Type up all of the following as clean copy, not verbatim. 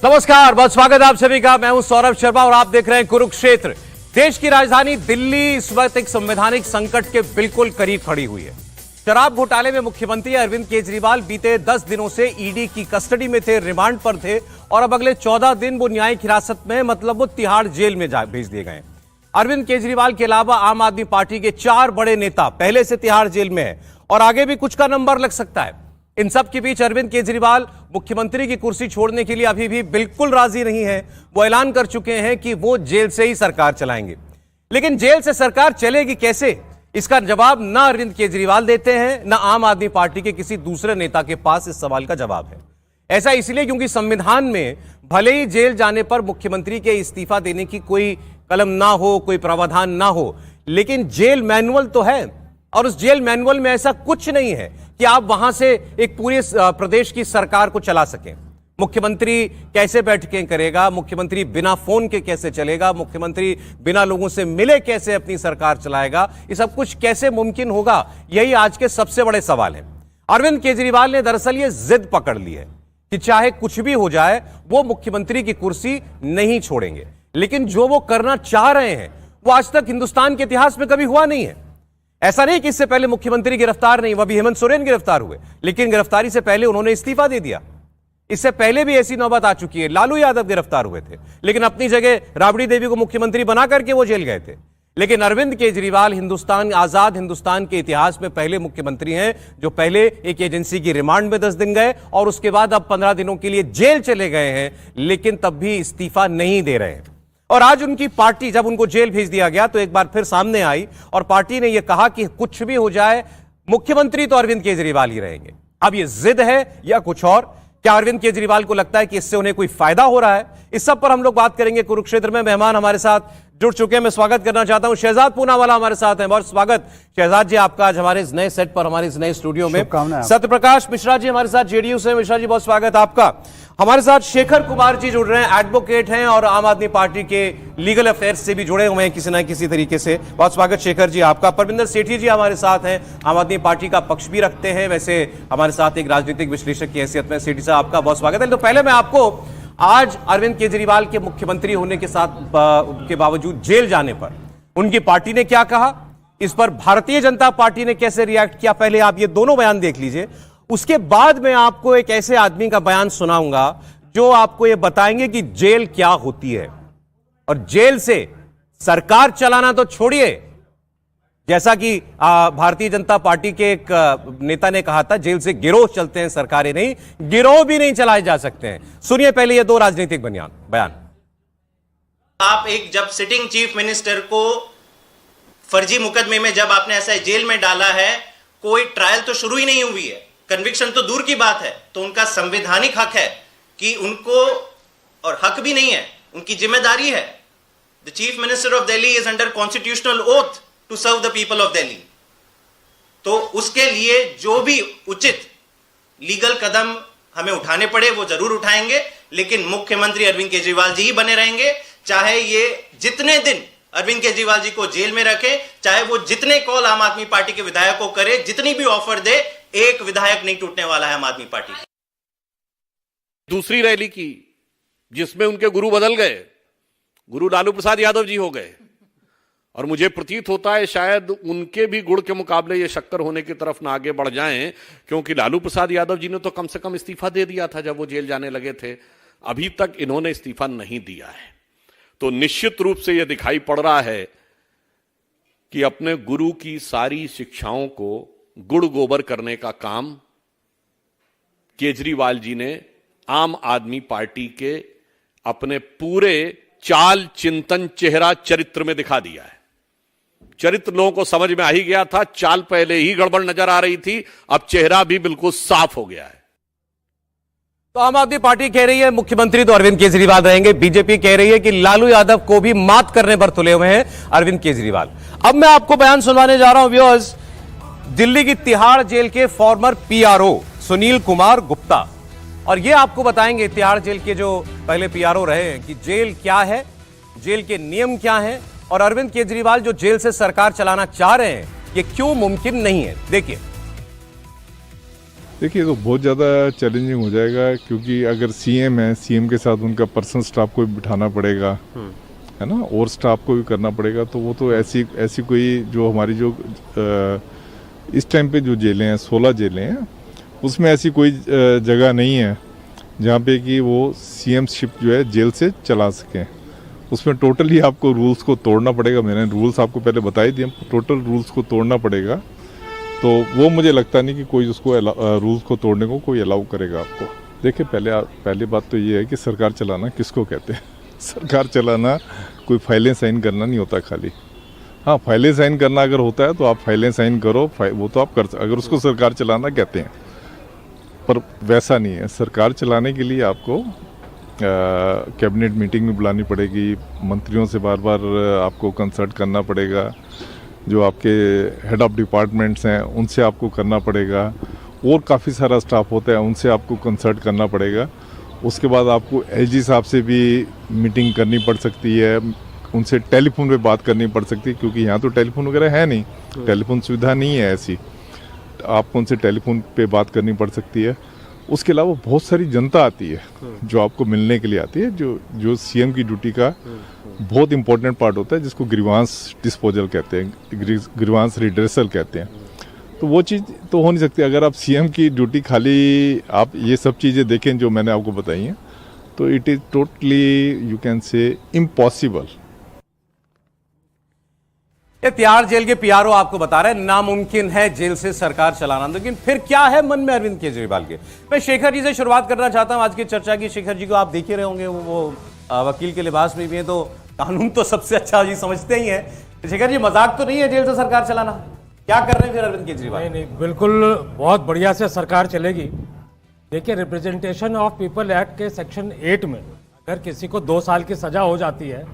नमस्कार, बहुत स्वागत है आप सभी का। मैं हूं सौरभ शर्मा और आप देख रहे हैं कुरुक्षेत्र। देश की राजधानी दिल्ली इस वक्त एक संवैधानिक संकट के बिल्कुल करीब खड़ी हुई है। शराब घोटाले में मुख्यमंत्री अरविंद केजरीवाल बीते 10 दिनों से ईडी की कस्टडी में थे, रिमांड पर थे और अब अगले 14 दिन वो न्यायिक हिरासत में, मतलब वो तिहाड़ जेल में भेज दिए गए। अरविंद केजरीवाल के अलावा आम आदमी पार्टी के 4 बड़े नेता पहले से तिहाड़ जेल में है और आगे भी कुछ का नंबर लग सकता है। इन सब के बीच अरविंद केजरीवाल मुख्यमंत्री की कुर्सी छोड़ने के लिए अभी भी बिल्कुल राजी नहीं है। वो ऐलान कर चुके हैं कि वो जेल से ही सरकार चलाएंगे। लेकिन जेल से सरकार चलेगी कैसे, इसका जवाब ना अरविंद केजरीवाल देते हैं, ना आम आदमी पार्टी के किसी दूसरे नेता के पास इस सवाल का जवाब है। ऐसा इसलिए क्योंकि संविधान में भले ही जेल जाने पर मुख्यमंत्री के इस्तीफा देने की कोई कलम ना हो, कोई प्रावधान ना हो, लेकिन जेल मैनुअल तो है और उस जेल मैनुअल में ऐसा कुछ नहीं है कि आप वहां से एक पूरे प्रदेश की सरकार को चला सकें। मुख्यमंत्री कैसे बैठकें करेगा, मुख्यमंत्री बिना फोन के कैसे चलेगा, मुख्यमंत्री बिना लोगों से मिले कैसे अपनी सरकार चलाएगा, ये सब कुछ कैसे मुमकिन होगा, यही आज के सबसे बड़े सवाल हैं। अरविंद केजरीवाल ने दरअसल ये जिद पकड़ ली है कि चाहे कुछ भी हो जाए वो मुख्यमंत्री की कुर्सी नहीं छोड़ेंगे। लेकिन जो वो करना चाह रहे हैं वो आज तक हिंदुस्तान के इतिहास में कभी हुआ नहीं है। ऐसा नहीं कि इससे पहले मुख्यमंत्री गिरफ्तार नहीं, वह भी हेमंत सोरेन गिरफ्तार हुए, लेकिन गिरफ्तारी से पहले उन्होंने इस्तीफा दे दिया। इससे पहले भी ऐसी नौबत आ चुकी है, लालू यादव गिरफ्तार हुए थे लेकिन अपनी जगह राबड़ी देवी को मुख्यमंत्री बना करके वो जेल गए थे। लेकिन अरविंद केजरीवाल हिंदुस्तान, आजाद हिंदुस्तान के इतिहास में पहले मुख्यमंत्री हैं जो पहले एक एजेंसी की रिमांड में 10 दिन गए और उसके बाद अब 15 दिनों के लिए जेल चले गए हैं, लेकिन तब भी इस्तीफा नहीं दे रहे हैं। और आज उनकी पार्टी, जब उनको जेल भेज दिया गया तो एक बार फिर सामने आई और पार्टी ने यह कहा कि कुछ भी हो जाए मुख्यमंत्री तो अरविंद केजरीवाल ही रहेंगे। अब यह जिद है या कुछ और? क्या अरविंद केजरीवाल को लगता है कि इससे उन्हें कोई फायदा हो रहा है? इस सब पर हम लोग बात करेंगे। कुरुक्षेत्र में मेहमान हमारे साथ जुड़ चुके हैं। मैं स्वागत करना चाहता हूं, शहजाद पूनावाला हमारे साथ हैं। बहुत स्वागत शहजाद जी आपका आज हमारे इस नए सेट पर, हमारे इस नए स्टूडियो में। सत्यप्रकाश मिश्रा जी हमारे साथ जेडीयू से। मिश्रा जी बहुत स्वागत आपका। हमारे साथ शेखर कुमार जी जुड़ रहे हैं, एडवोकेट हैं और आम आदमी पार्टी के लीगल अफेयर्स से भी जुड़े हुए हैं किसी ना किसी तरीके से। बहुत स्वागत शेखर जी आपका। परमिंदर सेठी जी हमारे साथ हैं, आम आदमी पार्टी का पक्ष भी रखते हैं, वैसे हमारे साथ एक राजनीतिक विश्लेषक की हैसियत में। सेठी साहब आपका बहुत स्वागत है। तो पहले मैं आपको आज अरविंद केजरीवाल के मुख्यमंत्री होने के साथ के बावजूद जेल जाने पर उनकी पार्टी ने क्या कहा, इस पर भारतीय जनता पार्टी ने कैसे रिएक्ट किया, पहले आप ये दोनों बयान देख लीजिए। उसके बाद मैं आपको एक ऐसे आदमी का बयान सुनाऊंगा जो आपको यह बताएंगे कि जेल क्या होती है और जेल से सरकार चलाना तो छोड़िए, जैसा कि भारतीय जनता पार्टी के एक नेता ने कहा था, जेल से गिरोह चलते हैं, सरकारें नहीं, गिरोह भी नहीं चलाए जा सकते हैं। सुनिए पहले ये दो राजनीतिक बयान। आप एक जब सिटिंग चीफ मिनिस्टर को फर्जी मुकदमे में जब आपने ऐसा जेल में डाला है, कोई ट्रायल तो शुरू ही नहीं हुई है, कन्विक्शन तो दूर की बात है, तो उनका संवैधानिक हक है कि उनको, और हक भी नहीं है, उनकी जिम्मेदारी है। The chief minister of Delhi is under constitutional oath to serve the people of Delhi. तो उसके लिए जो भी उचित लीगल कदम हमें उठाने पड़े वो जरूर उठाएंगे, लेकिन मुख्यमंत्री अरविंद केजरीवाल जी ही बने रहेंगे, चाहे ये जितने दिन अरविंद केजरीवाल जी को जेल में रखे, चाहे वो जितने कॉल आम आदमी पार्टी के विधायक को करे, जितनी भी ऑफर दे, एक विधायक नहीं टूटने वाला है आम आदमी पार्टी। दूसरी रैली की जिसमें उनके गुरु बदल गए, गुरु लालू प्रसाद यादव जी हो गए, और मुझे प्रतीत होता है शायद उनके भी गुड़ के मुकाबले ये शक्कर होने की तरफ ना आगे बढ़ जाएं, क्योंकि लालू प्रसाद यादव जी ने तो कम से कम इस्तीफा दे दिया था जब वो जेल जाने लगे थे, अभी तक इन्होंने इस्तीफा नहीं दिया है। तो निश्चित रूप से यह दिखाई पड़ रहा है कि अपने गुरु की सारी शिक्षाओं को गुड़ गोबर करने का काम केजरीवाल जी ने आम आदमी पार्टी के अपने पूरे चाल चिंतन चेहरा चरित्र में दिखा दिया है। चरित्र लोगों को समझ में आ ही गया था, चाल पहले ही गड़बड़ नजर आ रही थी, अब चेहरा भी बिल्कुल साफ हो गया है। तो आम आदमी पार्टी कह रही है मुख्यमंत्री तो अरविंद केजरीवाल रहेंगे, बीजेपी कह रही है कि लालू यादव को भी मात करने पर तुले हुए हैं अरविंद केजरीवाल। अब मैं आपको बयान सुनवाने जा रहा हूं व्यूअर्स, दिल्ली की तिहाड़ जेल के फॉर्मर पीआरओ सुनील कुमार गुप्ता, और ये आपको बताएंगे तिहाड़ जेल के जो पहले पीआरओ रहे हैं कि जेल क्या है, जेल के नियम क्या हैं, और अरविंद केजरीवाल जो जेल से सरकार चलाना चाह रहे हैं ये क्यों मुमकिन नहीं है। देखिए, देखिए तो बहुत ज़्यादा चैलेंजिंग हो जाएगा, क्योंकि अगर सीएम है, सीएम के साथ उनका पर्सनल स्टाफ को भी बिठाना पड़ेगा, है ना, और स्टाफ को भी करना पड़ेगा। तो वो तो ऐसी कोई जो हमारी जो इस टाइम पे जो जेलें हैं, 16 जेलें हैं, उसमें ऐसी कोई जगह नहीं है जहाँ पे कि वो सीएम शिप जो है जेल से चला सकें। उसमें टोटली आपको रूल्स को तोड़ना पड़ेगा। मैंने रूल्स आपको पहले बता ही दिए, टोटल रूल्स को तोड़ना पड़ेगा। तो वो मुझे लगता नहीं कि कोई उसको रूल्स को तोड़ने को कोई अलाउ करेगा आपको। देखिए पहली बात तो ये है कि सरकार चलाना किसको कहते हैं। सरकार चलाना कोई फाइलें साइन करना नहीं होता खाली। हाँ, फाइलें साइन करना अगर होता है तो आप फाइलें साइन करो, वो तो आप कर, अगर उसको सरकार चलाना कहते हैं, पर वैसा नहीं है। सरकार चलाने के लिए आपको कैबिनेट मीटिंग में बुलानी पड़ेगी, मंत्रियों से बार बार आपको कंसल्ट करना पड़ेगा, जो आपके हेड ऑफ डिपार्टमेंट्स हैं उनसे आपको करना पड़ेगा, और काफ़ी सारा स्टाफ होता है उनसे आपको कंसल्ट करना पड़ेगा। उसके बाद आपको एलजी साहब से भी मीटिंग करनी पड़ सकती है, उनसे टेलीफोन पे बात करनी पड़ सकती है, क्योंकि यहाँ तो टेलीफोन वगैरह है नहीं, टेलीफोन सुविधा नहीं है ऐसी, आपको उनसे टेलीफोन पे बात करनी पड़ सकती है। उसके अलावा बहुत सारी जनता आती है जो आपको मिलने के लिए आती है, जो सीएम की ड्यूटी का बहुत इंपॉर्टेंट पार्ट होता है, जिसको ग्रीवांस डिस्पोजल कहते हैं, ग्रीवांस रिड्रेसल कहते हैं। तो वो चीज़ तो हो नहीं सकती। अगर आप सीएम की ड्यूटी खाली आप ये सब चीज़ें देखें जो मैंने आपको बताई हैं, तो it is totally you can say impossible. ये तिहाड़ जेल के पीआरओ आपको बता रहे हैं नामुमकिन है जेल से सरकार चलाना। लेकिन फिर क्या है मन में अरविंद केजरीवाल के? मैं शेखर जी से शुरुआत करना चाहता हूं आज की चर्चा की। शेखर जी को आप देख ही रहे होंगे, वो वकील के लिबास में भी है, तो कानून तो सबसे अच्छा जी समझते ही है। शेखर जी, मजाक तो नहीं है जेल से सरकार चलाना? क्या कर रहे हैं फिर अरविंद केजरीवाल? नहीं, बिल्कुल बहुत बढ़िया से सरकार चलेगी। देखिए, रिप्रेजेंटेशन ऑफ पीपल एक्ट के सेक्शन 8 में अगर किसी को 2 साल की सजा हो जाती है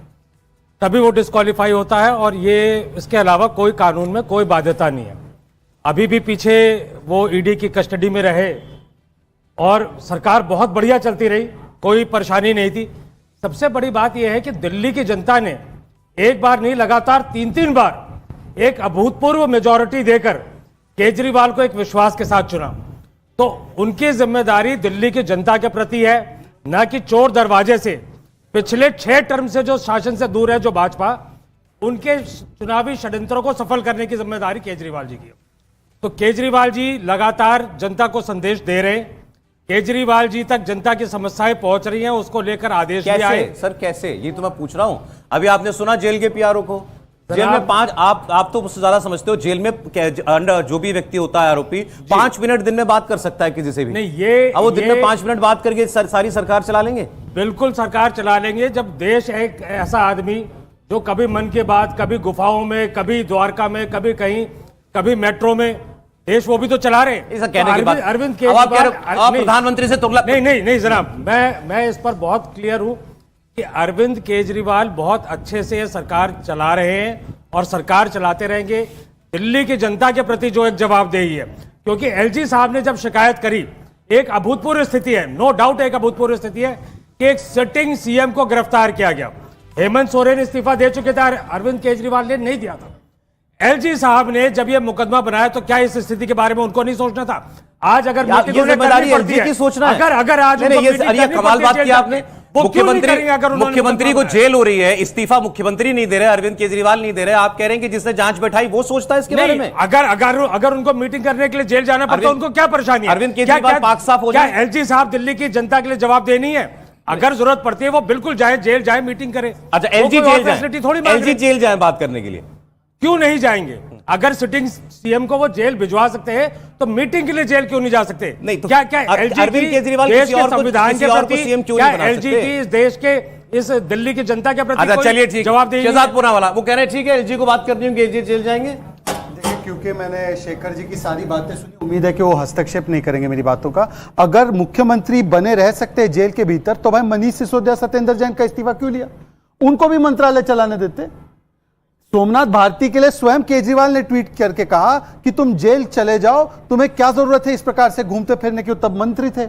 तभी वो डिस्क्वालीफाई होता है, और ये इसके अलावा कोई कानून में कोई बाध्यता नहीं है। अभी भी पीछे वो ईडी की कस्टडी में रहे और सरकार बहुत बढ़िया चलती रही, कोई परेशानी नहीं थी। सबसे बड़ी बात यह है कि दिल्ली की जनता ने एक बार नहीं, लगातार 3-3 बार एक अभूतपूर्व मेजॉरिटी देकर केजरीवाल को एक विश्वास के साथ चुना। तो उनकी जिम्मेदारी दिल्ली की जनता के प्रति है, न कि चोर दरवाजे से पिछले 6 टर्म से जो शासन से दूर है जो भाजपा, उनके चुनावी षड्यंत्रों को सफल करने की जिम्मेदारी केजरीवाल जी की है। तो केजरीवाल जी लगातार जनता को संदेश दे रहे हैं, केजरीवाल जी तक जनता की समस्याएं पहुंच रही हैं, उसको लेकर आदेश भी आए। सर कैसे? ये तो मैं पूछ रहा हूं। अभी आपने सुना जेल के पीआरओ को, जेल में 5, आप तो उससे ज्यादा समझते हो, जेल में अंडर जो भी व्यक्ति होता है आरोपी 5 मिनट दिन में बात कर सकता है किसी से भी। नहीं, ये अब वो दिन में 5 मिनट बात करके सारी सरकार चला लेंगे? बिल्कुल सरकार चला लेंगे। जब देश एक ऐसा आदमी जो कभी मन की बात, कभी गुफाओं में, कभी द्वारका में, कभी कहीं, कभी मेट्रो में, देश वो भी तो चला रहे हैं। अरविंद केजरीवाल प्रधानमंत्री से तुलना नहीं जनाब, मैं इस पर बहुत क्लियर हूं कि अरविंद केजरीवाल बहुत अच्छे से सरकार चला रहे हैं और सरकार चलाते रहेंगे। दिल्ली की जनता के प्रति जो एक जवाबदेही है, क्योंकि एलजी साहब ने जब शिकायत करी, एक अभूतपूर्व स्थिति है, नो डाउट एक अभूतपूर्व स्थिति है कि एक सिटिंग सीएम को गिरफ्तार किया गया। हेमंत सोरेन इस्तीफा दे चुके थे, अरविंद केजरीवाल ने नहीं दिया था। एलजी साहब ने जब यह मुकदमा बनाया तो क्या इस स्थिति के बारे में उनको नहीं सोचना था? आज अगर जिम्मेदारी एलजी की सोचना है, अगर आज ये कमाल बात किया आपने। मुख्यमंत्री को जेल हो रही है, इस्तीफा मुख्यमंत्री नहीं दे रहे, अरविंद केजरीवाल नहीं दे रहे, आप कह रहे हैं कि जिसने जांच बैठाई वो सोचता है इसके बारे में। अगर उनको मीटिंग करने के लिए जेल जाना पड़ता है, उनको क्या परेशानी है? अरविंद केजरीवाल पाक साफ हो जाए। एलजी साहब दिल्ली की जनता के लिए जवाब देनी है, अगर जरूरत पड़ती है वो बिल्कुल जाए, जेल जाए, मीटिंग करे। अच्छा, एलजी जेल जाए बात करने के लिए? क्यों नहीं जाएंगे? अगर सिटिंग सीएम को वो जेल भिजवा सकते हैं तो मीटिंग के लिए जेल क्यों नहीं जा सकते? नहीं तो क्या अरविंद केजरीवाल देश के संविधान के प्रति, क्या एलजी की इस देश के, इस दिल्ली की जनता के प्रति चलिए ठीक, जवाब देंगे? शहजादपुरा वाला वो कह रहे हैं ठीक है एलजी को बात करनी होगी, एलजी जेल जाएंगे। देखिए, क्योंकि मैंने शेखर जी की सारी बातें सुनी, उम्मीद है कि वो हस्तक्षेप नहीं करेंगे मेरी बातों का। अगर मुख्यमंत्री बने रह सकते हैं जेल के भीतर, तो भाई मनीष सिसोदिया, सत्येंद्र जैन का इस्तीफा क्यों लिया? उनको भी मंत्रालय चलाने देते। सोमनाथ भारती के लिए स्वयं केजरीवाल ने ट्वीट करके कहा कि तुम जेल चले जाओ, तुम्हें क्या जरूरत है इस प्रकार से घूमते फिरने की, तब मंत्री थे।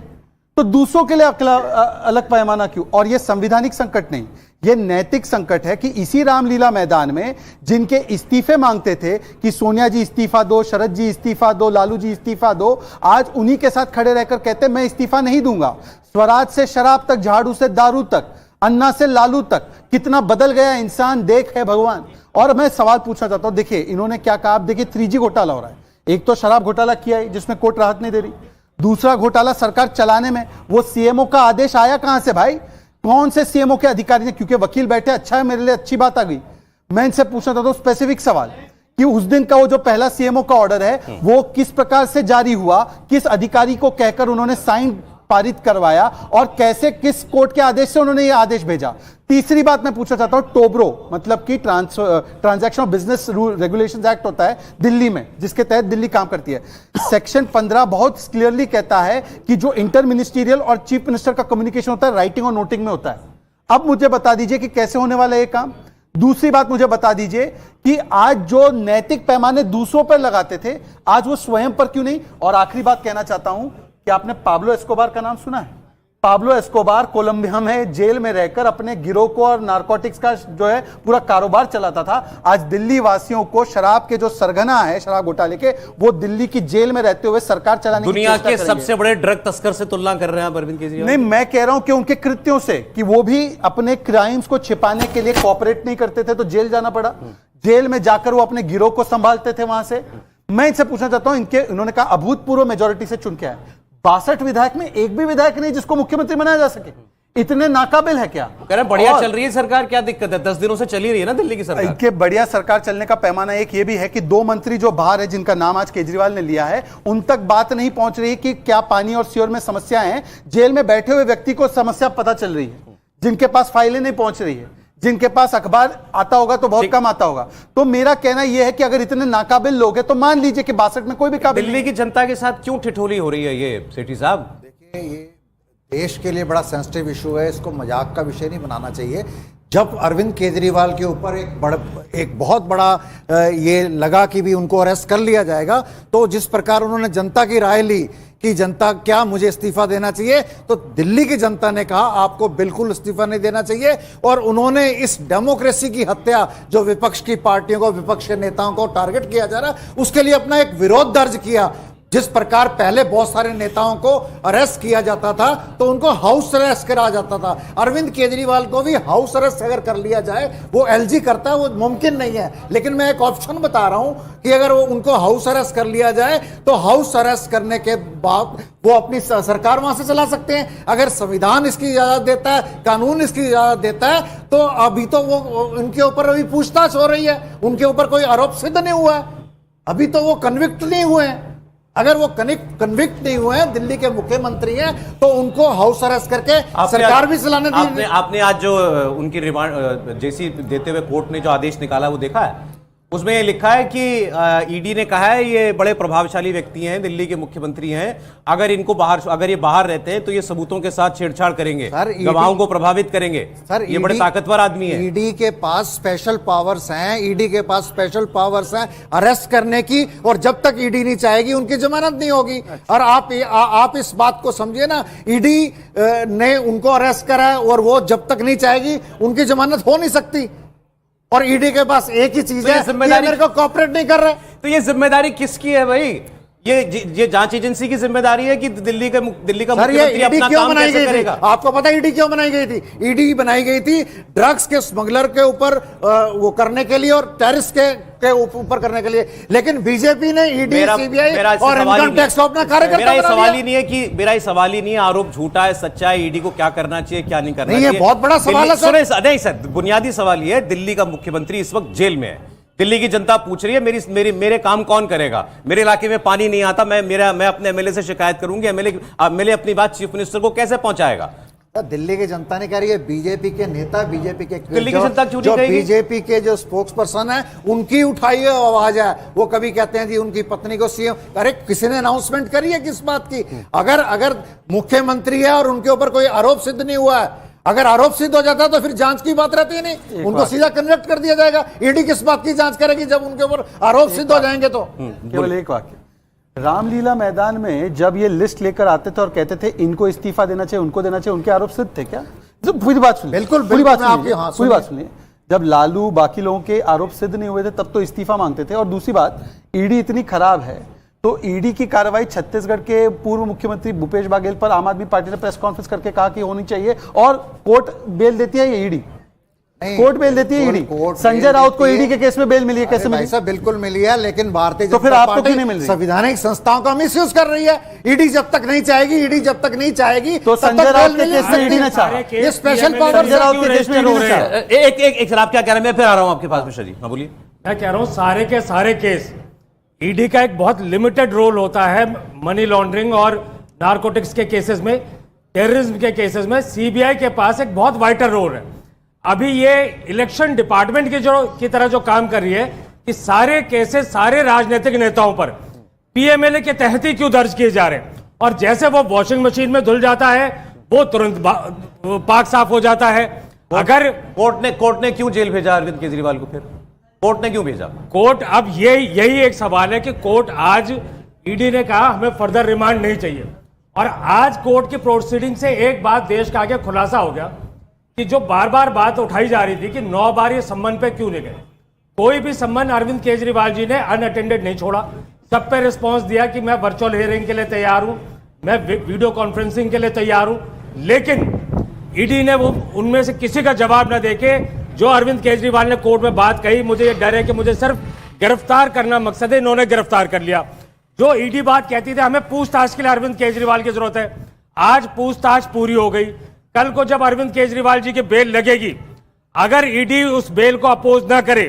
तो दूसरों के लिए अलग पैमाना क्यों? और यह संवैधानिक संकट नहीं, ये नैतिक संकट है कि इसी रामलीला मैदान में जिनके इस्तीफे मांगते थे कि सोनिया जी इस्तीफा दो, शरद जी इस्तीफा दो, लालू जी इस्तीफा दो, आज उन्हीं के साथ खड़े रहकर कहते मैं इस्तीफा नहीं दूंगा। स्वराज से शराब तक, झाड़ू से दारू तक, अन्ना से लालू तक, कितना बदल गया इंसान, देख है भगवान। और मैं सवाल पूछना चाहता हूं, देखिए इन्होंने क्या कहा, आप देखिए 3G घोटाला हो रहा है। एक तो शराब घोटाला किया है जिसमें कोर्ट राहत नहीं दे रही, दूसरा घोटाला सरकार चलाने में वो सीएमओ का आदेश आया कहां से भाई, कौन से सीएमओ के अधिकारी ने, क्योंकि वकील बैठे, अच्छा है मेरे लिए अच्छी बात आ गई। मैं इनसे पूछना चाहता हूं स्पेसिफिक सवाल कि उस दिन का वो जो पहला सीएमओ का ऑर्डर है वो किस प्रकार से जारी हुआ, किस अधिकारी को कहकर उन्होंने साइन पारित करवाया और कैसे, किस कोर्ट के आदेश से उन्होंने ये आदेश भेजा। तीसरी बात मैं पूछना चाहता हूं, टोब्रो मतलब कि transaction of business rule regulations act होता है दिल्ली में, जिसके तहत दिल्ली काम करती है। सेक्शन 15 बहुत क्लियरली कहता है कि जो इंटर मिनिस्टीरियल और चीफ मिनिस्टर का कम्युनिकेशन होता है राइटिंग और नोटिंग में होता है। अब मुझे बता दीजिए कि कैसे होने वाला है ये काम। दूसरी बात मुझे बता दीजिए कि आज जो नैतिक पैमाने दूसरों पर लगाते थे आज वो स्वयं पर क्यों नहीं। और आखिरी बात कहना चाहता हूं कि आपने पाब्लो एस्कोबार का नाम सुना है। पाब्लो एस्कोबार कोलंबिया में जेल में रहकर अपने गिरोह को और नारकोटिक्स का जो है पूरा कारोबार चलाता था। आज दिल्ली वासियों को शराब के जो सरगना है शराब घोटाले के, वो दिल्ली की जेल में रहते हुए सरकार चलाने की दुनिया चेष्टा के करेंगे। सबसे बड़े ड्रग तस्कर से तुलना कर रहे हैं आप अरविंद केजरीवाल। नहीं, मैं कह रहा हूं कि उनके कृत्यों से, कि वो भी अपने क्राइम्स को छिपाने के लिए कोऑपरेट नहीं करते थे तो जेल जाना पड़ा। जेल में जाकर वो अपने गिरोह को संभालते थे वहां से। मैं इनसे पूछना चाहता हूं, इन्होंने कहा अभूतपूर्व मेजोरिटी से चुन के आए, 62 विधायक में एक भी विधायक नहीं जिसको मुख्यमंत्री बनाया जा सके। इतने नाकाबिल है क्या? कह रहे बढ़िया चल रही है सरकार, क्या दिक्कत है? 10 दिनों से चली रही है ना दिल्ली की सरकार। इनके बढ़िया सरकार चलने का पैमाना एक ये भी है कि 2 मंत्री जो बाहर है जिनका नाम आज केजरीवाल ने लिया है, उन तक बात नहीं पहुंच रही कि क्या पानी और सीवर में समस्या है। जेल में बैठे हुए व्यक्ति को समस्या पता चल रही है, जिनके पास फाइलें नहीं पहुंच रही है, जिनके पास अखबार आता होगा तो बहुत कम आता होगा। तो मेरा कहना यह है कि अगर इतने नाकाबिल लोग हैं तो मान लीजिए कि 62 में कोई भी काबिल दिल्ली की जनता के साथ क्यों ठिठोली हो रही है ये सेठी साहब? देखिए, ये देश के लिए बड़ा सेंसिटिव इशू है, इसको मजाक का विषय नहीं बनाना चाहिए। जब अरविंद केजरीवाल के ऊपर एक बहुत बड़ा ये लगा कि भी उनको अरेस्ट कर लिया जाएगा, तो जिस प्रकार उन्होंने जनता की राय ली कि जनता क्या मुझे इस्तीफा देना चाहिए, तो दिल्ली की जनता ने कहा आपको बिल्कुल इस्तीफा नहीं देना चाहिए। और उन्होंने इस डेमोक्रेसी की हत्या जो विपक्ष की पार्टियों को, विपक्ष के नेताओं को टारगेट किया जा रहा, उसके लिए अपना एक विरोध दर्ज किया। जिस प्रकार पहले बहुत सारे नेताओं को अरेस्ट किया जाता था तो उनको हाउस अरेस्ट करा जाता था, अरविंद केजरीवाल को भी हाउस अरेस्ट अगर कर लिया जाए, वो एलजी करता है, वो मुमकिन नहीं है। लेकिन मैं एक ऑप्शन बता रहा हूं कि अगर वो उनको हाउस अरेस्ट कर लिया जाए तो हाउस अरेस्ट करने के बाद वो अपनी सरकार वहां से चला सकते हैं। अगर संविधान इसकी इजाजत देता है, कानून इसकी इजाजत देता है, तो अभी तो वो उनके ऊपर अभी पूछताछ हो रही है, उनके ऊपर कोई आरोप सिद्ध नहीं हुआ है, अभी तो वो कन्विक्ट नहीं हुए हैं। अगर वो कन्विक्ट नहीं हुए हैं, दिल्ली के मुख्यमंत्री हैं, तो उनको हाउस अरेस्ट करके सरकार भी चलाने दी। आपने आज जो उनकी रिमांड जेसी देते हुए कोर्ट ने जो आदेश निकाला वो देखा है? उसमें ये लिखा है कि ईडी ने कहा है ये बड़े प्रभावशाली व्यक्ति हैं, दिल्ली के मुख्यमंत्री हैं, अगर ये बाहर रहते हैं तो ये सबूतों के साथ छेड़छाड़ करेंगे, गवाहों को प्रभावित करेंगे। सर, ये बड़े ताकतवर आदमी है। ईडी के पास स्पेशल पावर्स हैं, ईडी के पास स्पेशल पावर्स हैं अरेस्ट करने की, और जब तक ईडी नहीं चाहेगी उनकी जमानत नहीं होगी। और आप इस बात को समझिए ना, ईडी ने उनको अरेस्ट करा और वो जब तक नहीं चाहेगी उनकी जमानत हो नहीं सकती। और ईडी के पास एक ही चीज है, मेरे को कोऑपरेट नहीं कर रहे। तो ये जिम्मेदारी किसकी है भाई? ये जांच एजेंसी की जिम्मेदारी है कि दिल्ली का मुख्यमंत्री अपना काम कैसे करेगा? आपको पता है ईडी क्यों बनाई गई थी? ईडी बनाई गई थी ड्रग्स के स्मगलर के ऊपर वो करने के लिए और टेररिस्ट के ऊपर करने के लिए। लेकिन बीजेपी ने ईडी, सीबीआई और इनकम टैक्स को अपना कार्यकर्ता बना दिया। मेरा सवाल ही नहीं है आरोप झूठा है सच्चा है, ईडी को क्या करना चाहिए क्या नहीं करना चाहिए। ये बहुत बड़ा सवाल है सर। नहीं सर, बुनियादी सवाल ये है, दिल्ली का मुख्यमंत्री इस वक्त जेल में है, दिल्ली की जनता पूछ रही है मेरे काम कौन करेगा? मेरे इलाके में पानी नहीं आता, मैं अपने एमएलए से शिकायत करूंगी, एमएलए अपनी बात चीफ मिनिस्टर को कैसे पहुंचाएगा? दिल्ली की जनता ने कह रही है, बीजेपी के नेता, बीजेपी के दिल्ली की जनता क्यों नहीं कहेगी? बीजेपी के जो स्पोक्स पर्सन है उनकी उठाई आवाज है। वो कभी कहते हैं जी उनकी पत्नी को सीएम, अरे किसी ने अनाउंसमेंट करी है किस बात की? अगर मुख्यमंत्री है और उनके ऊपर कोई आरोप सिद्ध नहीं हुआ है, अगर आरोप सिद्ध हो जाता तो फिर जांच की बात रहती है नहीं, उनको सीधा कन्विक्ट कर दिया जाएगा। ईडी किस बात की जांच करेगी जब उनके ऊपर आरोप सिद्ध हो जाएंगे? तो केवल एक वाक्य, रामलीला मैदान में जब ये लिस्ट लेकर आते थे और कहते थे इनको इस्तीफा देना चाहिए, उनको देना चाहिए, उनके आरोप सिद्ध थे क्या? पूरी बात सुनिए, बिल्कुल, पूरी बात मैं आपकी- सुनिए, हाँ, पूरी सुनिए। बात सुनिए। जब लालू बाकी लोगों के आरोप सिद्ध नहीं हुए थे तब तो इस्तीफा मांगते थे। और दूसरी बात, ईडी इतनी खराब है तो ईडी की कार्रवाई छत्तीसगढ़ के पूर्व मुख्यमंत्री भूपेश बघेल पर आम आदमी पार्टी ने प्रेस कॉन्फ्रेंस करके कहा कि होनी चाहिए, और कोर्ट बेल देती है ये ईडी, कोर्ट बेल देती है ED. Court Sanjay bail Raut को देती है। ईडी के केस में बेल मिली है, कैसे अरे भाई मिली? साहब बिल्कुल मिली है, लेकिन भारतीय तो फिर जनता आपको क्यों पार्टी नहीं मिल रही? संवैधानिक संस्थाओं का मिसयूज कर रही है। ईडी जब तक नहीं चाहेगी, ईडी जब तक नहीं चाहेगी तो तब तक संजय बेल राउत के मिल केस में सकती ईडी है। ने चाहा। ये स्पेशल पावर संजय राउत के केस में ईडी ने चाहा। एक सर आप क्या कह रहे हैं, मैं फिर आ रहा हूं आपके पास मिश्रा जी, हाँ बोलिए। मैं कह रहा हूं सारे के सारे केस, ईडी का एक बहुत लिमिटेड रोल होता है मनी लॉन्ड्रिंग और नारकोटिक्स के केसेस में। टेररिज्म के केसेस में सीबीआई के पास एक बहुत वाइटल रोल है। अभी ये इलेक्शन डिपार्टमेंट की तरह जो काम कर रही है कि सारे केसेस सारे राजनीतिक नेताओं पर पीएमएलए के तहत ही क्यों दर्ज किए जा रहे हैं, और जैसे वो वॉशिंग मशीन में धुल जाता है वो तुरंत पाक साफ हो जाता है। अगर कोर्ट ने क्यों जेल भेजा अरविंद केजरीवाल को? फिर कोर्ट ने क्यों भेजा? कोर्ट, अब यही एक सवाल है कि कोर्ट, आज ईडी ने कहा हमें फर्दर रिमांड नहीं चाहिए, और आज कोर्ट की प्रोसीडिंग से एक बात देश का आगे खुलासा हो गया कि जो बार बार बात उठाई जा रही थी कि 9 बार ये सम्मन पे क्यों नहीं गए, कोई भी सम्मन अरविंद केजरीवाल जी ने अनअटेंडेड नहीं छोड़ा। सब पे रिस्पॉन्स दिया कि मैं वर्चुअल हियरिंग के लिए तैयार हूं, मैं वीडियो कॉन्फ्रेंसिंग के लिए तैयार हूं, लेकिन ईडी ने वो उनमें से किसी का जवाब न देके जो अरविंद केजरीवाल ने कोर्ट में बात कही, मुझे ये डर है कि मुझे सिर्फ गिरफ्तार करना मकसद है, इन्होंने गिरफ्तार कर लिया। जो ईडी बात कहती थी हमें पूछताछ के लिए अरविंद केजरीवाल की जरूरत है, आज पूछताछ पूरी हो गई। कल को जब अरविंद केजरीवाल जी की बेल लगेगी, अगर ईडी उस बेल को अपोज ना करे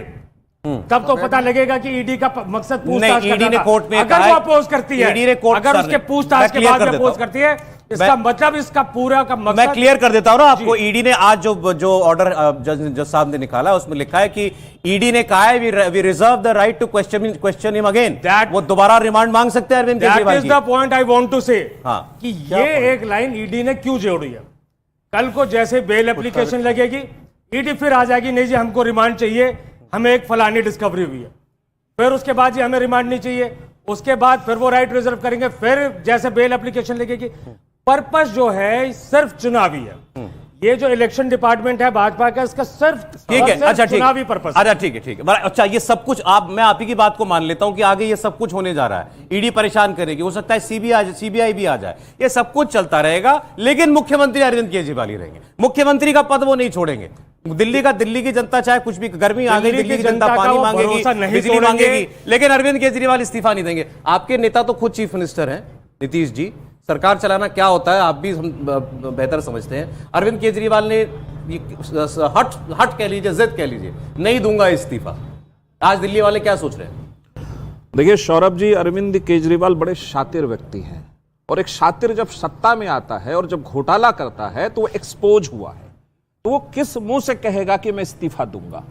तब तो पता लगेगा कि ईडी का मकसद पूछताछ ईडी ने कोर्ट में अगर वो अपोज करती है, ईडी ने कोर्ट, अगर उसके पूछताछ के बाद में अपोज करती है, इसका मतलब इसका पूरा का मकसद। मैं क्लियर कर देता हूं ना आपको। ईडी ने आज जो ऑर्डर जज साहब ने निकाला उसमें लिखा है कि ईडी ने कहा है we reserve the right to question him again. वो दोबारा रिमांड मांग सकते हैं Arvind Kejriwal that is the point I want to say, हाँ, कि ये एक लाइन ईडी ने क्यों जोड़ी है। कल को जैसे बेल एप्लीकेशन लगेगी, ईडी फिर आ जाएगी, नहीं जी हमको रिमांड चाहिए, हमें एक फलानी डिस्कवरी हुई है, फिर उसके बाद जी हमें रिमांड नहीं चाहिए, उसके बाद फिर वो राइट रिजर्व करेंगे, फिर जैसे बेल एप्लीकेशन लगेगी। पर्पस जो है सिर्फ चुनावी है। ये जो इलेक्शन डिपार्टमेंट है भाजपा का, इसका सिर्फ ठीक है, अच्छा ठीक, चुनावी पर्पस। अच्छा ठीक है। अच्छा ये सब कुछ मैं आप ही की बात को मान लेता हूं कि आगे ये सब कुछ होने जा रहा है, ईडी परेशान करेगी, हो सकता है सीबीआई भी आ जाए, ये सब कुछ चलता रहेगा, लेकिन मुख्यमंत्री अरविंद केजरीवाल ही रहेंगे। मुख्यमंत्री का पद वो नहीं छोड़ेंगे। दिल्ली की जनता चाहे कुछ भी, गर्मी आ गई, दिल्ली की जनता पानी मांगेगी, बिजली मांगेगी, लेकिन अरविंद केजरीवाल इस्तीफा नहीं देंगे। आपके नेता तो खुद चीफ मिनिस्टर हैं, नीतीश जी। सरकार चलाना क्या होता है आप भी हम बेहतर समझते हैं। अरविंद केजरीवाल ने हट कह लीजिए, जिद कह लीजिए, नहीं दूंगा इस्तीफा। आज दिल्ली वाले क्या सोच रहे हैं? देखिए सौरभ जी, अरविंद केजरीवाल बड़े शातिर व्यक्ति हैं, और एक शातिर जब सत्ता में आता है और जब घोटाला करता है तो वो एक्सपोज हुआ है, तो वो किस मुंह से कहेगा कि मैं इस्तीफा दूंगा।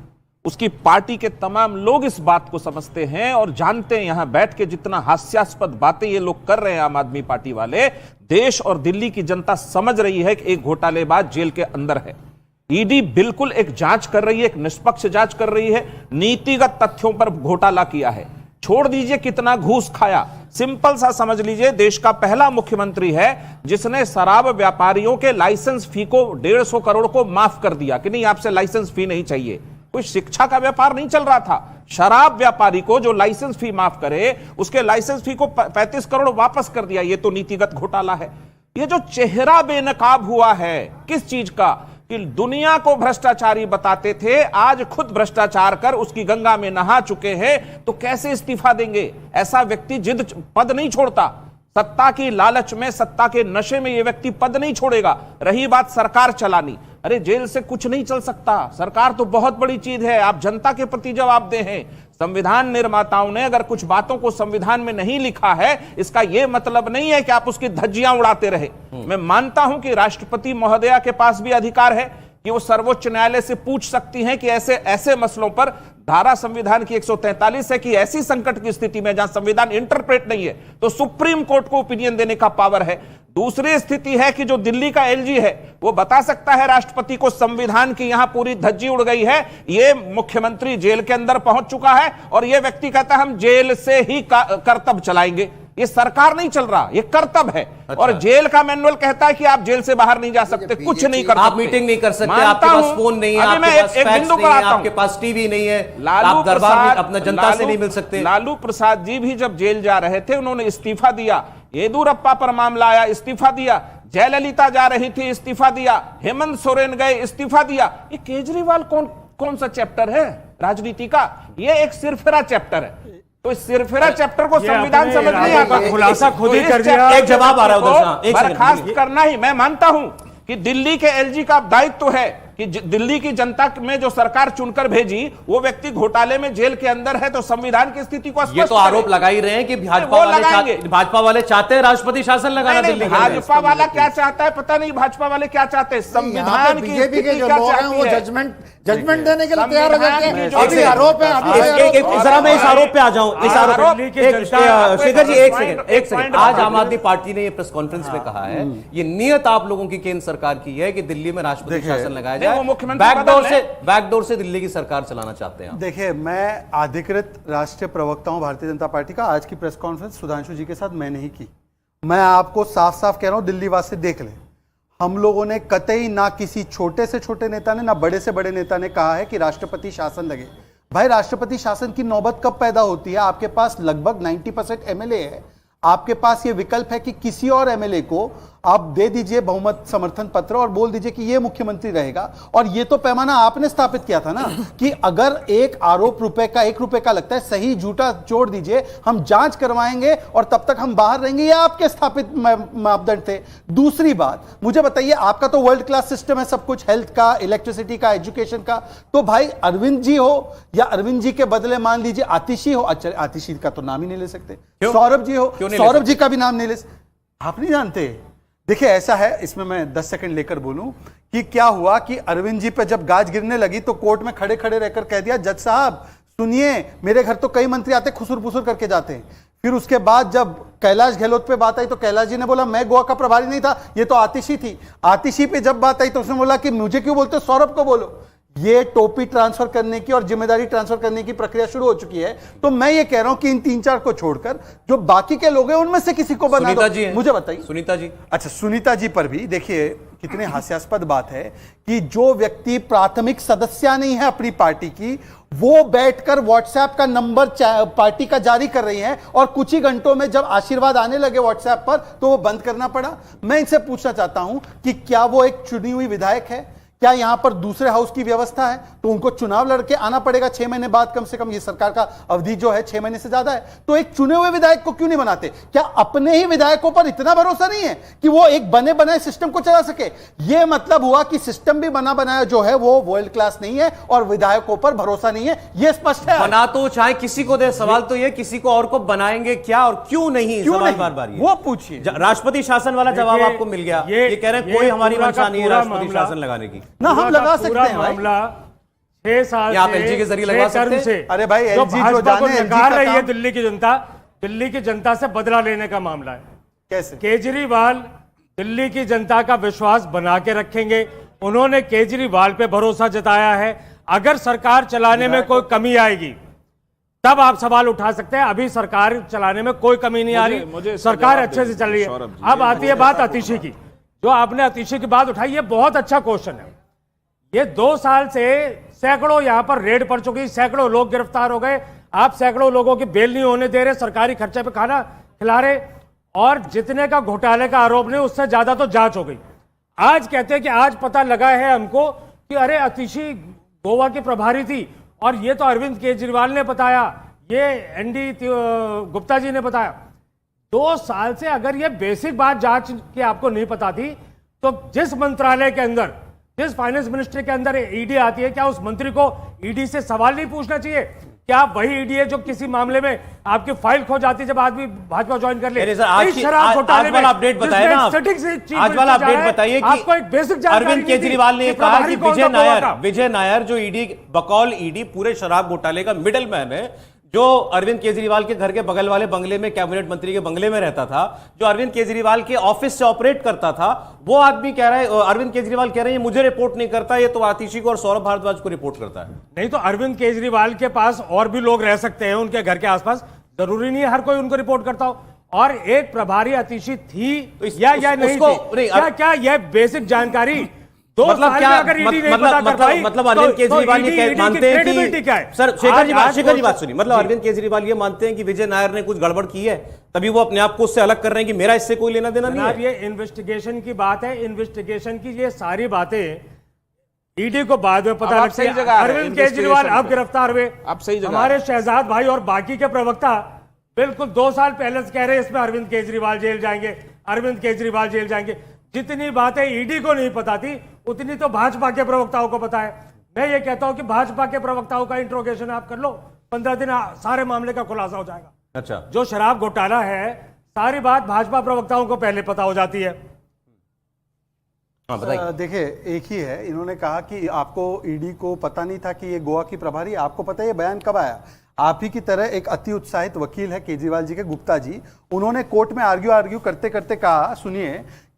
उसकी पार्टी के तमाम लोग इस बात को समझते हैं और जानते हैं। यहां बैठ के जितना हास्यास्पद बातें ये लोग कर रहे हैं आम आदमी पार्टी वाले, देश और दिल्ली की जनता समझ रही है कि एक घोटालेबाज जेल के अंदर है। ईडी बिल्कुल एक जांच कर रही है, एक निष्पक्ष जांच कर रही है, नीतिगत तथ्यों पर घोटाला किया है। छोड़ दीजिए कितना घूस खाया, सिंपल सा समझ लीजिए, देश का पहला मुख्यमंत्री है जिसने शराब व्यापारियों के लाइसेंस फी को 150 करोड़ को माफ कर दिया कि नहीं आपसे लाइसेंस फी नहीं चाहिए। कोई शिक्षा का व्यापार नहीं चल रहा था, शराब व्यापारी को जो लाइसेंस फी माफ करे उसके लाइसेंस फी को 35 करोड़ वापस कर दिया। ये तो नीतिगत घोटाला है। ये जो चेहरा बेनकाब हुआ है किस चीज का, कि दुनिया को भ्रष्टाचारी बताते थे, आज खुद भ्रष्टाचार कर उसकी गंगा में नहा चुके हैं, तो कैसे इस्तीफा देंगे? ऐसा व्यक्ति जिद पद नहीं छोड़ता। सत्ता की लालच में, सत्ता के नशे में यह व्यक्ति पद नहीं छोड़ेगा। रही बात सरकार चलानी, अरे जेल से कुछ नहीं चल सकता। सरकार तो बहुत बड़ी चीज है, आप जनता के प्रति जवाबदेह हैं। संविधान निर्माताओं ने अगर कुछ बातों को संविधान में नहीं लिखा है, इसका यह मतलब नहीं है कि आप उसकी धज्जियां उड़ाते रहे। मैं मानता हूं कि राष्ट्रपति महोदया के पास भी अधिकार है कि वो सर्वोच्च न्यायालय से पूछ सकती हैं कि ऐसे ऐसे मसलों पर धारा संविधान की 143 है कि ऐसी संकट की स्थिति में जहां संविधान इंटरप्रेट नहीं है तो सुप्रीम कोर्ट को ओपिनियन देने का पावर है। दूसरी स्थिति है कि जो दिल्ली का एलजी है वो बता सकता है राष्ट्रपति को संविधान की यहां पूरी धज्जी उड़ गई है, ये मुख्यमंत्री जेल के अंदर पहुंच चुका है और ये व्यक्ति कहता है हम जेल से ही करतब चलाएंगे। ये सरकार नहीं चल रहा, ये कर्तव्य है। और जेल का मैनुअल कहता है कि आप जेल से बाहर नहीं जा सकते, कुछ नहीं कर सकते, आप मीटिंग नहीं कर सकते, आपके पास फोन नहीं है, आपके पास फैक्स नहीं है, आपके पास टीवी नहीं है, आप दरबार में अपना जनता से नहीं मिल सकते। लालू प्रसाद जी भी जब जेल जा रहे थे उन्होंने इस्तीफा दिया, येदुरप्पा पर मामला आया, इस्तीफा दिया, जयललिता जा रही थी, इस्तीफा दिया, हेमंत सोरेन गए, इस्तीफा दिया। ये केजरीवाल कौन सा चैप्टर है राजनीति का? ये एक सिरफिरा चैप्टर है। तो इस सिरफिरा चैप्टर को संविधान समझ नहीं आता, खुलासा खुद ही कर दिया। एक जवाब आ रहा है उधर से, एक सेकंड। बर्खास्त करना ही, मैं मानता हूं कि दिल्ली के एलजी का दायित्व है कि दिल्ली की जनता में जो सरकार चुनकर भेजी वो व्यक्ति घोटाले में जेल के अंदर है, तो संविधान की स्थिति को ये तो आरोप लगा ही रहे हैं कि भाजपा वाले चाहते हैं राष्ट्रपति शासन लगाना दिल्ली के अंदर। भाजपा वाला क्या चाहता है पता नहीं, भाजपा वाले क्या चाहते हैं, संविधान की बीजेपी के जो क्या लोग हैं चाहती वो है? जजमेंट देने के लिए तैयार हो जाते हैं। संविधान की अभी आरोप है, जरा मैं इस आरोप पे आ जाऊं, इस आरोप दिल्ली की एक जनता- शेखर जी एक सेकंड। पॉइंट आज आम आदमी पार्टी ने ये प्रेस कॉन्फ्रेंस में कहा है, ये नियत आप लोगों की केंद्र सरकार की है कि दिल्ली में राष्ट्रपति शासन लगाया नहीं, वो जाए, मुख्यमंत्री बैकडोर से दिल्ली की सरकार चलाना चाहते हैं। देखिए, मैं अधिकृत राष्ट्रीय प्रवक्ता हूं भारतीय जनता पार्टी का। आज की प्रेस कॉन्फ्रेंस सुधांशु जी के साथ मैंने ही की। मैं आपको साफ साफ कह रहा हूं, दिल्ली वासी देख ले, हम लोगों ने कतई ना किसी छोटे से छोटे नेता ने ना बड़े से बड़े नेता ने कहा है कि राष्ट्रपति शासन लगे। भाई, राष्ट्रपति शासन की नौबत कब पैदा होती है? आपके पास लगभग 90% एमएलए है, आपके पास ये विकल्प है कि किसी और एमएलए को आप दे दीजिए बहुमत समर्थन पत्र और बोल दीजिए कि ये मुख्यमंत्री रहेगा। और ये तो पैमाना आपने स्थापित किया था ना कि अगर एक आरोप ₹1 का लगता है, सही झूठा जोड़ दीजिए, हम जांच करवाएंगे और तब तक हम बाहर रहेंगे। ये आपके स्थापित मापदंड थे। दूसरी बात, मुझे बताइए, आपका तो वर्ल्ड क्लास सिस्टम है सब कुछ, हेल्थ का, इलेक्ट्रिसिटी का, एजुकेशन का। तो भाई अरविंद जी हो या अरविंद जी के बदले मान लीजिए आतिशी हो, अच्छा आतिशी का तो नाम ही नहीं ले सकते, सौरभ जी हो, सौरभ जी का भी नाम नहीं ले सकते, आप नहीं जानते। देखिए, ऐसा है, इसमें मैं 10 सेकंड लेकर बोलूं कि क्या हुआ कि अरविंद जी पे जब गाज गिरने लगी तो कोर्ट में खड़े खड़े रहकर कह दिया, जज साहब सुनिए, मेरे घर तो कई मंत्री आते खुसुर फुसुर करके जाते हैं। फिर उसके बाद जब कैलाश गहलोत पे बात आई तो कैलाश जी ने बोला मैं गोवा का प्रभारी नहीं था, ये तो आतिशी थी। आतिशी पे जब बात आई तो उसने बोला कि मुझे क्यों बोलते हो, सौरभ को बोलो। ये टोपी ट्रांसफर करने की और जिम्मेदारी ट्रांसफर करने की प्रक्रिया शुरू हो चुकी है। तो मैं ये कह रहा हूं कि इन 3-4 को छोड़कर जो बाकी के लोग हैं उनमें से किसी को बना दो। मुझे बताइए सुनीता जी। अच्छा, सुनीता जी पर भी देखिए कितने हास्यास्पद बात है कि जो व्यक्ति प्राथमिक सदस्य नहीं है अपनी पार्टी की, वो बैठकर व्हाट्सएप का नंबर पार्टी का जारी कर रही है और कुछ ही घंटों में जब आशीर्वाद आने लगे व्हाट्सएप पर तो वो बंद करना पड़ा। मैं इनसे पूछना चाहता हूं कि क्या वो एक चुनी हुई विधायक है? क्या यहां पर दूसरे हाउस की व्यवस्था है? तो उनको चुनाव लड़के आना पड़ेगा 6 महीने बाद कम से कम। ये सरकार का अवधि जो है 6 महीने से ज्यादा है। तो एक चुने हुए विधायक को क्यों नहीं बनाते? क्या अपने ही विधायकों पर इतना भरोसा नहीं है कि वो एक बने बनाए सिस्टम को चला सके? ये मतलब हुआ कि सिस्टम भी बना बनाया जो है वो वर्ल्ड क्लास नहीं है और विधायकों पर भरोसा नहीं है। ये स्पष्ट है। बना तो चाहे किसी को दे, सवाल तो ये किसी को और को बनाएंगे क्या और क्यों नहीं? क्यों नहीं? बार-बार वो पूछिए। राष्ट्रपति शासन वाला जवाब आपको मिल गया। ये कह रहे हैं कोई हमारी मंशा नहीं है राष्ट्रपति शासन लगाने की। ना हम लगा सकते हैं मामला 6 साल आप एलजी के जरिए लगा सकते हैं। अरे भाई, जो एलजी जो भाजपा को जाने निकाल रही है दिल्ली की जनता से बदला लेने का मामला है। कैसे? केजरीवाल दिल्ली की जनता का विश्वास बना के रखेंगे। उन्होंने केजरीवाल पे भरोसा जताया है। अगर सरकार चलाने में कोई कमी आएगी तब आप सवाल उठा सकते हैं। अभी सरकार चलाने में कोई कमी नहीं आ रही, सरकार अच्छे से चल रही है। अब आती है बात आतिशी की, जो आपने आतिशी की बात उठाई, ये बहुत अच्छा क्वेश्चन है। ये 2 साल से सैकड़ों यहां पर रेड पड़ चुकी, सैकड़ों लोग गिरफ्तार हो गए। आप सैकड़ों लोगों की बेल नहीं होने दे रहे, सरकारी खर्चे पे खाना खिला रहे, और जितने का घोटाले का आरोप नहीं उससे ज्यादा तो जांच हो गई। आज कहते हैं कि आज पता लगा है हमको कि अरे आतिशी गोवा की प्रभारी थी और ये तो अरविंद केजरीवाल ने बताया, ये एनडी गुप्ता जी ने बताया। 2 साल से अगर ये बेसिक बात जांच की आपको नहीं पता थी तो जिस मंत्रालय के अंदर, जिस फाइनेंस मिनिस्ट्री के अंदर ईडी आती है, क्या उस मंत्री को ईडी से सवाल नहीं पूछना चाहिए? क्या आप वही ईडी है जो किसी मामले में आपकी फाइल खो जाती है जब आदमी भाजपा ज्वाइन कर ले? आज वाला अपडेट बताइए ना, आज वाला अपडेट बताइए कि आपको एक बेसिक अरविंद केजरीवाल ने कहा कि विजय नायर जो ईडी बकौल ईडी पूरे शराब घोटाले का मिडल मैन है, जो अरविंद केजरीवाल के घर के बगल वाले बंगले में, कैबिनेट मंत्री के बंगले में रहता था, जो अरविंद केजरीवाल के ऑफिस से ऑपरेट करता था, वो आदमी कह रहा है, अरविंद केजरीवाल कह रहे हैं मुझे रिपोर्ट नहीं करता, ये तो आतिशी को और सौरभ भारद्वाज को रिपोर्ट करता है। नहीं तो अरविंद केजरीवाल के पास और भी लोग रह सकते हैं उनके घर के आसपास, जरूरी नहीं है हर कोई उनको रिपोर्ट करता हो। और एक प्रभारी अतिशी थी तो इस- या उस- नहीं उसको- थी? नहीं, क्या क्या यह बेसिक जानकारी दो मतलब साल क्या में अगर ईडी नहीं पता कर पाई, मतलब अरविंद तो केजरीवाल ईडी ये की मानते हैं credibility कि क्या है? सर शेखर जी आज बात सुनिए, मतलब अरविंद केजरीवाल ये मानते हैं कि विजय नायर ने कुछ गड़बड़ की है, तभी वो अपने आप को उससे अलग कर रहे हैं कि मेरा इससे कोई लेना देना नहीं जनाब है। ये इन्वेस्टिगेशन की बात है, इन्वेस्टिगेशन की ये सारी बातें ईडी को बाद में अब पता आप लगती सही है। जगह आ रहे हैं अरविंद केजरीवाल investigation अब पे। गिरफ्तार हुए, आप सही जगह हमारे आ रहे शहजाद भाई और बाकी के प्रवक्ता बिल्कुल 2 साल पहले से कह रहे हैं इसमें अरविंद केजरीवाल जेल जाएंगे, अरविंद केजरीवाल जेल जाएंगे। जितनी बातें ईडी को नहीं पता थी उतनी तो भाजपा के प्रवक्ताओं को पता है। मैं ये कहता हूं कि भाजपा के प्रवक्ताओं का इंट्रोगेशन आप कर लो, 15 दिन सारे मामले का खुलासा हो जाएगा। अच्छा, जो शराब घोटाला है सारी बात भाजपा प्रवक्ताओं को पहले पता हो जाती है। हाँ बताइए। देखिए एक ही है, इन्होंने कहा कि आपको ईडी को पता नहीं था कि ये गोवा की प्रभारी है। आपको पता है ये बयान कब आया? आप ही की तरह एक अति उत्साहित वकील है केजरीवाल जी के, गुप्ता जी, उन्होंने कोर्ट में आर्ग्यू करते करते कहा, सुनिए,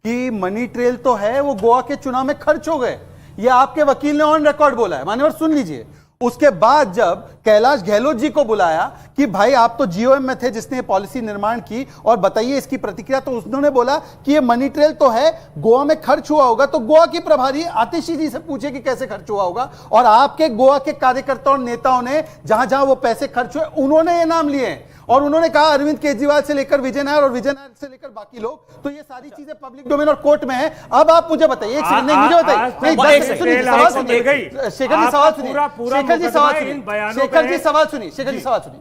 कि मनी ट्रेल तो है, वो गोवा के चुनाव में खर्च हो गए। ये आपके वकील ने ऑन रिकॉर्ड बोला है, मान्यवर सुन लीजिए। उसके बाद जब कैलाश गहलोत जी को बुलाया कि भाई आप तो जीओएम में थे जिसने पॉलिसी निर्माण की और बताइए इसकी प्रतिक्रिया, तो उन्होंने बोला कि ये मनी ट्रेल तो है, गोवा में खर्च हुआ होगा। तो गोवा की प्रभारी आतिशी जी से पूछे कि कैसे खर्च हुआ होगा, और आपके गोवा के कार्यकर्ताओं और नेताओं ने जहां जहां वो पैसे खर्च हुए उन्होंने ये नाम लिए हैं। और उन्होंने कहा अरविंद केजरीवाल से लेकर विजय नायर और विजय नायर से लेकर बाकी लोग, तो ये सारी चीजें पब्लिक डोमेन और कोर्ट में है। अब आप मुझे बताइए, एक सेकंड, नहीं मुझे बताइए, नहीं, शेखर जी सवाल सुनिए, शेखर जी सवाल सुनिए, शेखर जी सवाल सुनिए, शेखर जी सवाल सुनिए, शेखर जी सवाल सुनिए।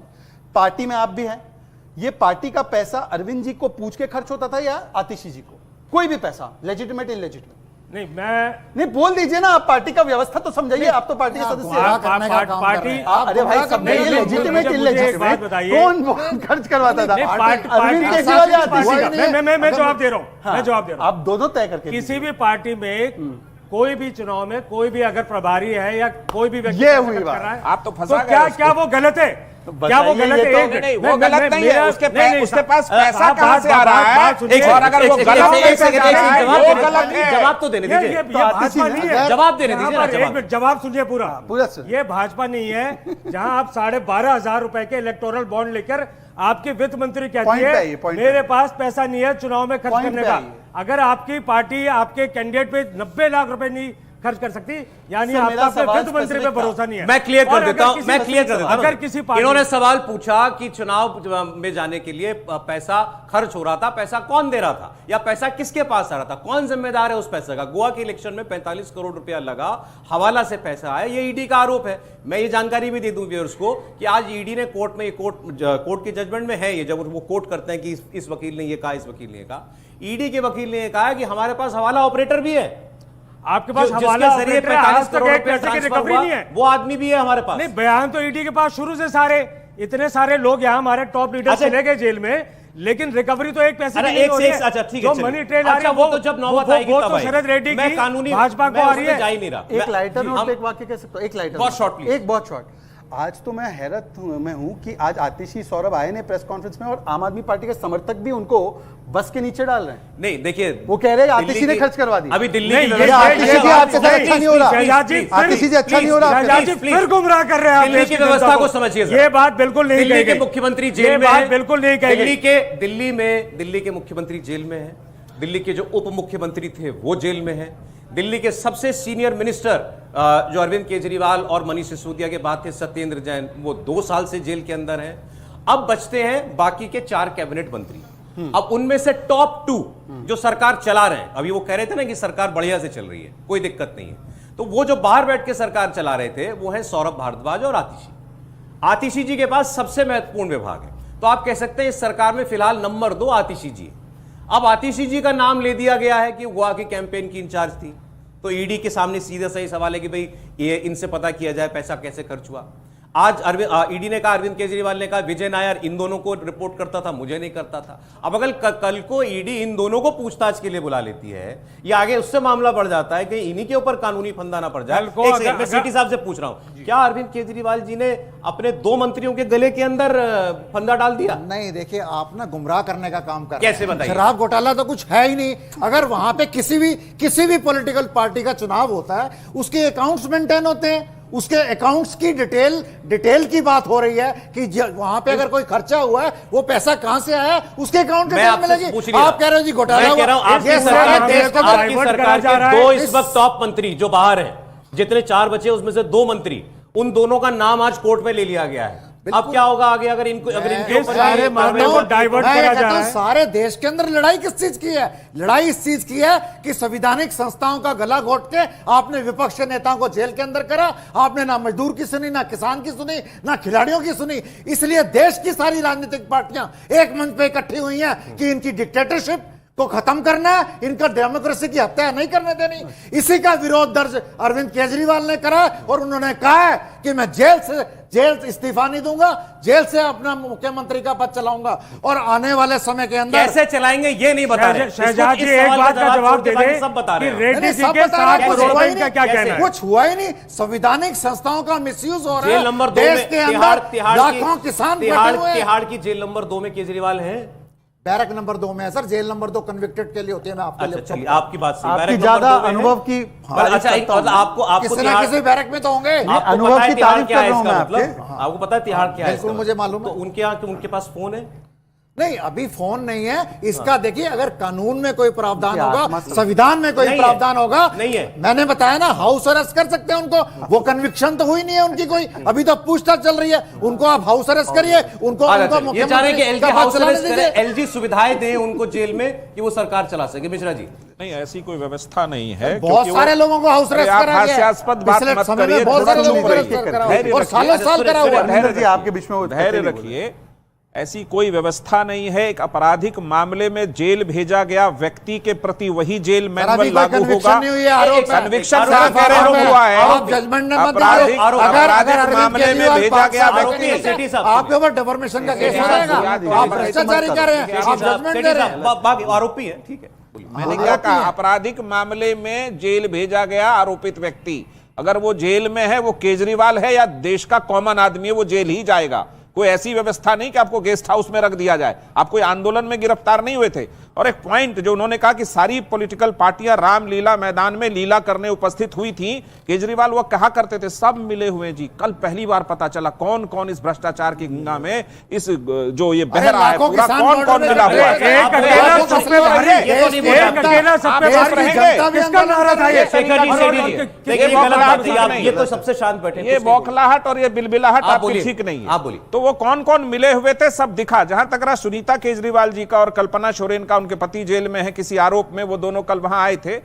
पार्टी में आप भी हैं, ये पार्टी का पैसा अरविंद जी को पूछ के खर्च होता था या आतिशी जी को? कोई भी पैसा, लेजिटिमेट इनलेजिटिमेट? नहीं, मैं नहीं, बोल दीजिए ना, आप पार्टी का व्यवस्था तो समझाइए, आप तो पार्टी के सदस्य हैं। पार्टी अरे भाई सब नहीं, लेजिटिमेट इनलेजिटिमेट कौन खर्च करवाता था? अरविंद केजरीवाल या आतिशी का? मैं जवाब दे रहा हूं, मैं जवाब दे रहा हूं। आप दोनों तय करके किसी भी पार्टी में कोई भी चुनाव में कोई भी अगर प्रभारी है या कोई भी व्यक्ति ये पैसा हुई खर्च बात। कर रहा है, आप तो फंसा गए क्या उसको। क्या वो गलत है? क्या वो गलत है? ये तो- नहीं, वो गलत नहीं है, उसके पास पैसा आप कहां से आ रहा है? बात सुनिए। और अगर वो गलत पैसा जा रहा है, वो गलत है। जवाब तो देने दीजिए, भाजपा नहीं है, जवाब देने यहाँ दीजिए ना, पर एक जवाब। मिनट जवाब सुनिए पूरा। पूरा सुन। ये भाजपा नहीं है जहां आप 12,500 रुपए के इलेक्टोरल बॉन्ड लेकर आपकी वित्त मंत्री कहती पॉइंट पे आइए, है पॉइंट पे मेरे पास पैसा नहीं है चुनाव में खर्च पॉइंट करने पे का। आइए। अगर आपकी पार्टी आपके कैंडिडेट पे 90 लाख रुपए नहीं खर्च कर सकती, यानी सर, मेरा आपका सवाल वित्त मंत्री पे specific था। भरोसा नहीं है। मैं क्लियर और कर अगर देता हूं, किसी मैं क्लियर कर देता हूं। अगर किसी पार्टी इन्होंने सवाल पूछा कि चुनाव में जाने के लिए पैसा खर्च हो रहा था, पैसा कौन दे रहा था या पैसा किसके पास आ रहा था, कौन जिम्मेदार है उस पैसे का? गोवा के इलेक्शन में 45 करोड़ रुपया लगा, हवाला से पैसा आया, ये ईडी का आरोप है। मैं ये जानकारी भी दे दूं व्यूअर्स को कि आज ईडी ने कोर्ट में, कोर्ट के जजमेंट में है ये, जब वो कोर्ट करते हैं कि इस वकील ने ये कहा, इस वकील ने ये कहा, ईडी के वकील ने कहा कि हमारे पास हवाला ऑपरेटर भी है, आपके पास जिसके हवाला जरिए ऑपरेटर है, आज 45 तक करोड़ एक रुपया पैसे की ट्रांसफर रिकवरी हुआ, नहीं है। वो आदमी भी है हमारे पास। नहीं, बयान तो ईडी के पास शुरू से सारे इतने सारे लोग यहाँ हमारे टॉप लीडर अच्छा। चले गए जेल में, लेकिन रिकवरी तो एक पैसे अरे की नहीं एक हो से रही एक, है। अच्छा ठीक जो है, चलिए। मनी ट्रेल आ रही अच्छा, है वो तो जब नौबत आएगी वो तब तो आएगी। शरद रेड्डी मैं की कानूनी भाजपा को मैं आ रही उसमें जा है। ही नहीं रहा। एक लाइटर नोट हम- पे एक वाक्य कह सकते हो? एक लाइटर बहुत नोट। short, please। एक बहुत शॉर्ट। आज तो मैं हैरत में हूं कि आज आतिशी सौरभ आए ने प्रेस कॉन्फ्रेंस में और आम आदमी पार्टी के समर्थक भी उनको बस के नीचे डाल रहे हैं। नहीं देखिए, वो कह रहे हैं दिल्ली आतिशी ने की- खर्च करवा दी। अभी दिल्ली नहीं, की ये व्यवस्था- आतिशी जी आपके साथ अच्छा नहीं हो रहा। शहजाद जी, आतिशी जी अच्छा नहीं हो रहा आपके शहजाद जी प्लीज, फिर गुमराह कर रहे हैं आप दिल्ली देश की जनता व्यवस्था को समझिए जरा। ये बात बिल्कुल नहीं दिल्ली कही के गई। मुख्यमंत्री ये जेल में बात है। बिल्कुल नहीं कही गई। दिल्ली के मुख्यमंत्री जेल में है, दिल्ली के जो उप मुख्यमंत्री थे वो जेल में है, दिल्ली के सबसे सीनियर मिनिस्टर जो अरविंद केजरीवाल और मनीष सिसोदिया के बाद थे, सत्येंद्र जैन, वो 2 साल से जेल के अंदर हैं। अब बचते हैं बाकी के 4 कैबिनेट मंत्री। अब उनमें से टॉप 2 जो सरकार चला रहे हैं, अभी वो कह रहे थे ना कि सरकार बढ़िया से चल रही है, कोई दिक्कत नहीं है, तो वो जो बाहर बैठ के सरकार चला रहे थे वो है सौरभ भारद्वाज और आतिशी जी के पास सबसे महत्वपूर्ण विभाग है। तो आप कह सकते हैं इस सरकार में फिलहाल नंबर 2 आतिशी जी। अब आतिशी जी का नाम ले दिया गया है कि गोवा की कैंपेन की इंचार्ज थी, तो ईडी के सामने सीधा सही सवाल है कि भाई ये इनसे पता किया जाए पैसा कैसे खर्च हुआ। आज ईडी ने कहा, अरविंद केजरीवाल ने कहा विजय नायर इन दोनों को रिपोर्ट करता था, मुझे नहीं करता था। अब अगर कल को ईडी इन दोनों को पूछताछ के लिए बुला लेती है या आगे उससे मामला बढ़ जाता है कि इन्हीं के ऊपर कानूनी फंदा ना पड़ जाए। कल को एक सेकंड, अगर- मैं सीटी साहब से पूछ रहा हूं, क्या अरविंद केजरीवाल जी ने अपने 2 मंत्रियों के गले के अंदर फंदा डाल दिया? नहीं, देखिए आप ना गुमराह करने का काम कर कैसे रहे हैं। बताइए? शराब घोटाला तो कुछ है ही नहीं। अगर वहां पे किसी भी पॉलिटिकल पार्टी का चुनाव होता है, उसके अकाउंट्स मेंटेन होते हैं, उसके अकाउंट्स की डिटेल की बात हो रही है कि वहां पे अगर कोई खर्चा हुआ है वो पैसा कहां से आया उसके अकाउंट मैं डिटेल आपसे मिलेगी। पूछ नहीं रहा। आप कह रहे हो जी घोटाला मैं कह रहा हूं हुआ। आपकी ये सरकार सारा देश का आपकी सरकार के दो इस वक्त टॉप मंत्री जो बाहर हैं, जितने 4 बचे उसमें से 2 मंत्री, उन दोनों का नाम आज कोर्ट में ले लिया गया है। अब क्या होगा आगे अगर इनके ऊपर सारे मामलों को डाइवर्ट करा जा रहा है। सारे देश के अंदर लड़ाई किस चीज की है? लड़ाई इस चीज की है कि संवैधानिक संस्थाओं का गला घोट के आपने विपक्ष के नेताओं को जेल के अंदर करा। आपने ना मजदूर की सुनी, ना किसान की सुनी, ना खिलाड़ियों की सुनी। इसलिए देश की सारी राजनीतिक पार्टियां एक मंच पे इकट्ठी हुई हैं कि इनकी डिक्टेटरशिप को खत्म करना है, इनका डेमोक्रेसी की हत्या नहीं करने देनी। इसी का विरोध दर्ज अरविंद केजरीवाल ने करा और उन्होंने कहा है कि मैं जेल इस्तीफा नहीं दूंगा, जेल से अपना मुख्यमंत्री का पद चलाऊंगा और आने वाले समय के अंदर कैसे चलाएंगे ये नहीं बता रहे। शहजाद जी एक बात का जवाब दे दें सब बता रहे कि हैं। रेड्डी जी सब के बता रहे 7 हैं, करोड़ कुछ हुआ रुपए ही का क्या कहना है? कुछ हुआ ही नहीं। संवैधानिक संस्थाओं का मिसयूज हो रहा जेल है। नंबर 2 देश में के अंदर लाखों किसान बैठे हुए हैं। तिहाड़ की जेल नंबर 2 में केजरीवाल हैं। बैरक नंबर 2 में है सर। जेल नंबर 2 कन्विक्टेड के लिए होती है। मैं आपको अच्छा चलिए आपकी बात सही। आपकी बैरक नंबर ज्यादा 2 में है। अनुभव की अच्छा एक मतलब आपको किसी ना तिहाड़- किसी बैरक में तो होंगे। आपको अनुभव पता है की तिहाड़ तारीफ क्या है कर रहा हूं इसका मैं मतलब? आपको पता है तिहाड़ क्या है? बिल्कुल इसका मुझे मतलब? मालूम है। तो उनके पास फोन है? नहीं, अभी फोन नहीं है इसका। देखिए, अगर कानून में कोई प्रावधान होगा, आत्मा से- संविधान में कोई नहीं है। प्रावधान होगा, नहीं है। मैंने बताया ना, हाउस अरेस्ट कर सकते हैं उनको। वो कन्विक्शन तो हुई नहीं है उनकी कोई, अभी तो पूछताछ चल रही है। उनको आप हाउस अरेस्ट करिए, उनको ये चाह रहे हैं कि मुख्यमंत्री एलजी का पद हाउस चलाने अरेस्ट दीजिए। करें, एलजी सुविधाएं दें उनको जेल में कि वो सरकार चला सके। मिश्रा जी नहीं, ऐसी कोई व्यवस्था नहीं है। बहुत क्योंकि सारे वो- लोगों को हाउस अरे अरेस्ट आप करा गया है। हास्यास्पद बात पिछले मत समय में करिए, बहुत सारे थोड़ा लोगों को चुप अरेस्ट रहिए। करा धैर्य हुआ है और सालों रखिए। साल करा हुआ है। धैर्य जी आपके बीच में वो धैर्य नहीं बोल रखिए। ऐसी कोई व्यवस्था नहीं है। एक आपराधिक मामले में जेल भेजा गया व्यक्ति के प्रति वही जेल अभी मैनुअल कोई लागू conviction होगा। नहीं हुई है, आरोप है। कन्विक्शन आरोप कहां कह रहे आरोप हो हुआ है? आप जजमेंट ने मत आपराधिक दीजिए। अगर आपराधिक मामले में भेजा गया आरोपी है, सेठी साहब। आपके ऊपर डिफॉर्मेशन का केस हो जाएगा। आप भ्रष्टाचारी कर रहे हैं, आप जजमेंट दे रहे हैं। आरोपी है, ठीक है। मैंने क्या कहा? आपराधिक मामले में जेल भेजा गया आरोपित व्यक्ति, अगर वो जेल में है, वो केजरीवाल है या देश का कॉमन आदमी है, वो जेल ही जाएगा। कोई ऐसी व्यवस्था नहीं कि आपको गेस्ट हाउस में रख दिया जाए। आप कोई आंदोलन में गिरफ्तार नहीं हुए थे। और एक पॉइंट जो उन्होंने कहा कि सारी पॉलिटिकल पार्टियां रामलीला मैदान में लीला करने उपस्थित हुई थी। केजरीवाल वो कहा करते थे सब मिले हुए जी। कल पहली बार पता चला कौन कौन इस भ्रष्टाचार की गंगा में इस जो ये बह रहा है लाखों पूरा किसान कौन कौन बॉर्डर मिला में हुआ खड़े है। हैं। एक अकेला आप सब पे भारी, ये तो नहीं बोल एक रहा। अकेला सब पे आप भारी, रहेंगे। जनता भी किसका आंदोलन नारा था ये? शेखर जी से लीजिए। देखिए, ये गलत बात है। आप ये तो सबसे शांत बैठे हैं, ये कुछ नहीं बौखलाहट और ये बिलबिलाहट आप आपकी बोलिए। ठीक नहीं है। आप बोलिए। तो वो कौन कौन मिले हुए थे सब दिखा। जहां तक रहा सुनीता केजरीवाल जी का और कल्पना सोरेन का, उनके पति जेल में है किसी आरोप में, वो दोनों कल वहां आए थे।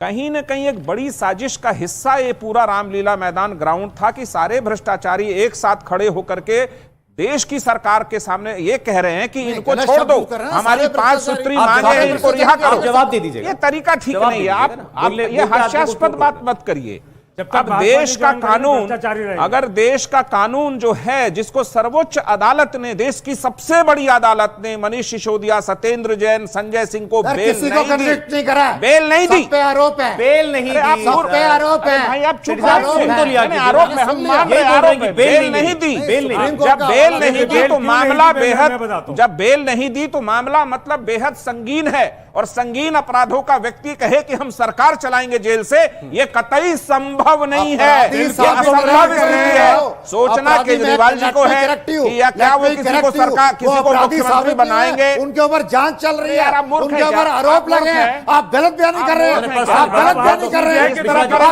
कहीं ना कहीं एक बड़ी साजिश का हिस्सा ये पूरा रामलीला मैदान ग्राउंड था कि सारे भ्रष्टाचारी एक साथ खड़े होकर के देश की सरकार के सामने ये कह रहे हैं कि इनको गलत छोड़ शब्द दो, कर रहे हैं, हमारी सारे 5 भ्रष्टाचारी। सूत्री आप मांगे जवाब हैं, दे इनको दीजिए। रिहा आप करो। जवाब दे दीजिएगा। ये तरीका ठीक जवाब नहीं है। दीजिएगा ना। आप बोलने- ये बोलते आदमी को हास्यास्पद उसको बात रोको। मत करिए। जब तक अब भाजपा देश की का जंग कानून, भ्रष्टाचारी रहेगी। अगर देश का कानून जो है, जिसको सर्वोच्च अदालत ने, देश की सबसे बड़ी अदालत ने मनीष सिसोदिया, सत्येंद्र जैन, संजय सिंह को सर, बेल किसी को नहीं दी, कन्विक्ट नहीं करा है। बेल नहीं दी, सब पे आरोप है। बेल नहीं अरे आप दी। सब पे आरोप है। अरे भाई आप चुप आप रहिए। सुन तो लिया नहीं, कीजिए। आरोप में हम सुन मान लिया। रहे ये बोल आरोप रहे हैं है, कि बेल बेल नहीं नहीं दी। दी। बेल नहीं दी। सुप्रीम कोर्ट जब का बेल हवाला नहीं दीजिए। दी तो क्यों मामला नहीं दी? मैं बताता बेहद, हूं। जब बेल नहीं दी तो मामला मतलब बेहद संगीन है। और संगीन अपराधों का व्यक्ति कहे कि हम सरकार चलाएंगे जेल से, ये कतई संभव नहीं है। अपराधी ये साहब असंभव को स्थिति नहीं है। करो। सोचना अपराधी केजरीवाल जी को है corrective, कि या क्या वो let me किसी को correct you। सरकार, वो किसी को अपराधी मुख्यमंत्री साबित नहीं है। बनाएंगे। उनके ऊपर जांच चल रही यार, है, आप मूर्ख उनके हैं ऊपर क्या? आरोप आप मूर्ख लगे हैं। हैं। आप गलत बयानी कर रहे हैं। आप आप गलत बयानी कर रहे हैं। आप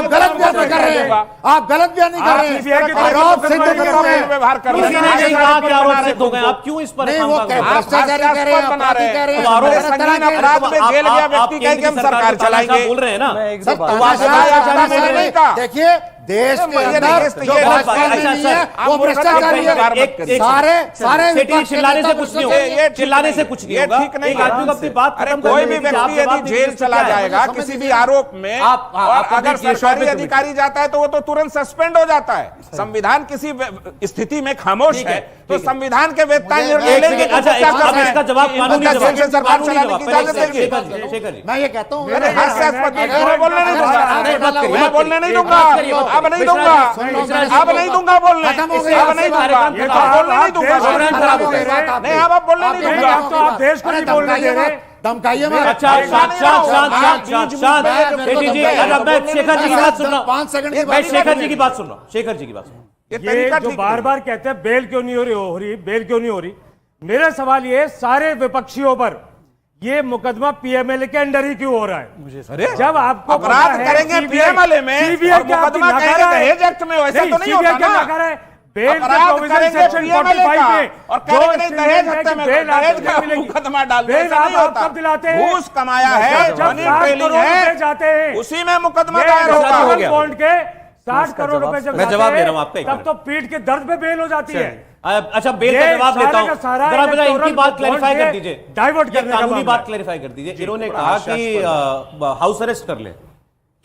गलत बयानी कर रहे हैं। आप गलत बयानी कर रहे हैं। आरोप सिद्ध नहीं हुए। व्यवहार कर रहे किसी ने नहीं कहा कि आरोप सिद्ध हो गए। आप क्यों इस पर नहीं, वो खामखा क्या भ्रष्टाचारी कह रहे हैं, अपराधी कह रहे हैं। तो आरोप तरह तरह संगीन के- अपराध में जेल गया व्यक्ति कहे कि हम सरकार चलाएंगे। बोल रहे हैं ना। सर, देखिए, देश के अंदर जो भाजपा में नहीं है वो भ्रष्टाचारी है। सारे चिल्लाने से कुछ नहीं होगा। चिल्लाने से कुछ नहीं ये होगा। ठीक नहीं एक आदमी को अपनी बात अरे खत्म कोई करने भी दीजिए। आप व्यक्ति जवाब यदि दीजिए, जेल इससे चला क्या है? जाएगा किसी भी आरोप में, आप और अगर देखिए, सरकारी शॉर्ट अधिकारी जाता है तो वो तो तुरंत सस्पेंड हो जाता है। संविधान किसी स्थिति में खामोश है तो संविधान के वेदता निर्णय लेंगे। अच्छा, अब इसका जवाब कानूनी जवाब। सरकार चलाने की इजाजत देंगे। शेखर जी, मैं ये कहता हूँ, अरे हास्यास्पद मैं बोलने नहीं दूंगा, मैं बोलने नहीं दूंगा, अब नहीं दूंगा, अब नहीं दूंगा बोलने, खत्म हो गई। अब नहीं दूंगा, ये तो अब बोलने नहीं दूंगा, देश को नहीं नहीं अब बोलने नहीं दूंगा। तो आप देश को नहीं बोलने दे रहे। धमकाइए मत। अच्छा, शांत शांत शांत शांत शांत शांत। सेठी जी, अब मैं शेखर जी की बात सुन रहा हूं। 5 सेकंड की मैं शेखर जी की बात सुन रहा हूं, शेखर जी की बात सुन रहा हूं। ये जो बार बार कहते हैं बेल क्यों नहीं हो रही, बेल क्यों नहीं हो रही, मेरा सवाल ये, सारे विपक्षियों पर ये मुकदमा पीएमएलए के अंडर ही क्यों हो रहा है? अरे जब आपको अपराध करेंगे पीएमएलए में और मुकदमा कहेंगे दहेज एक्ट में, वैसा तो नहीं होता ना। अपराध करेंगे पीएमएलए का और कहेंगे नहीं दहेज हत्या में, दहेज का मुकदमा डाल दे, ऐसा नहीं होता। घूस कमाया है, मनी ट्रेलिंग है, उसी में मुकदमा दायर होगा। बॉन्ड के 60 करोड़ रुपए जब मैं जवाब दे रहा हूं आपका, तब तो पीठ के दर्द पे बेल हो जाती है। अच्छा, बेल का जवाब लेता हूं। जरा इनकी बात क्लैरिफाई कर दीजिए, डाइवर्ट करने का कानूनी बात क्लैरिफाई कर दीजिए। इन्होंने कहा कि हाउस अरेस्ट कर ले,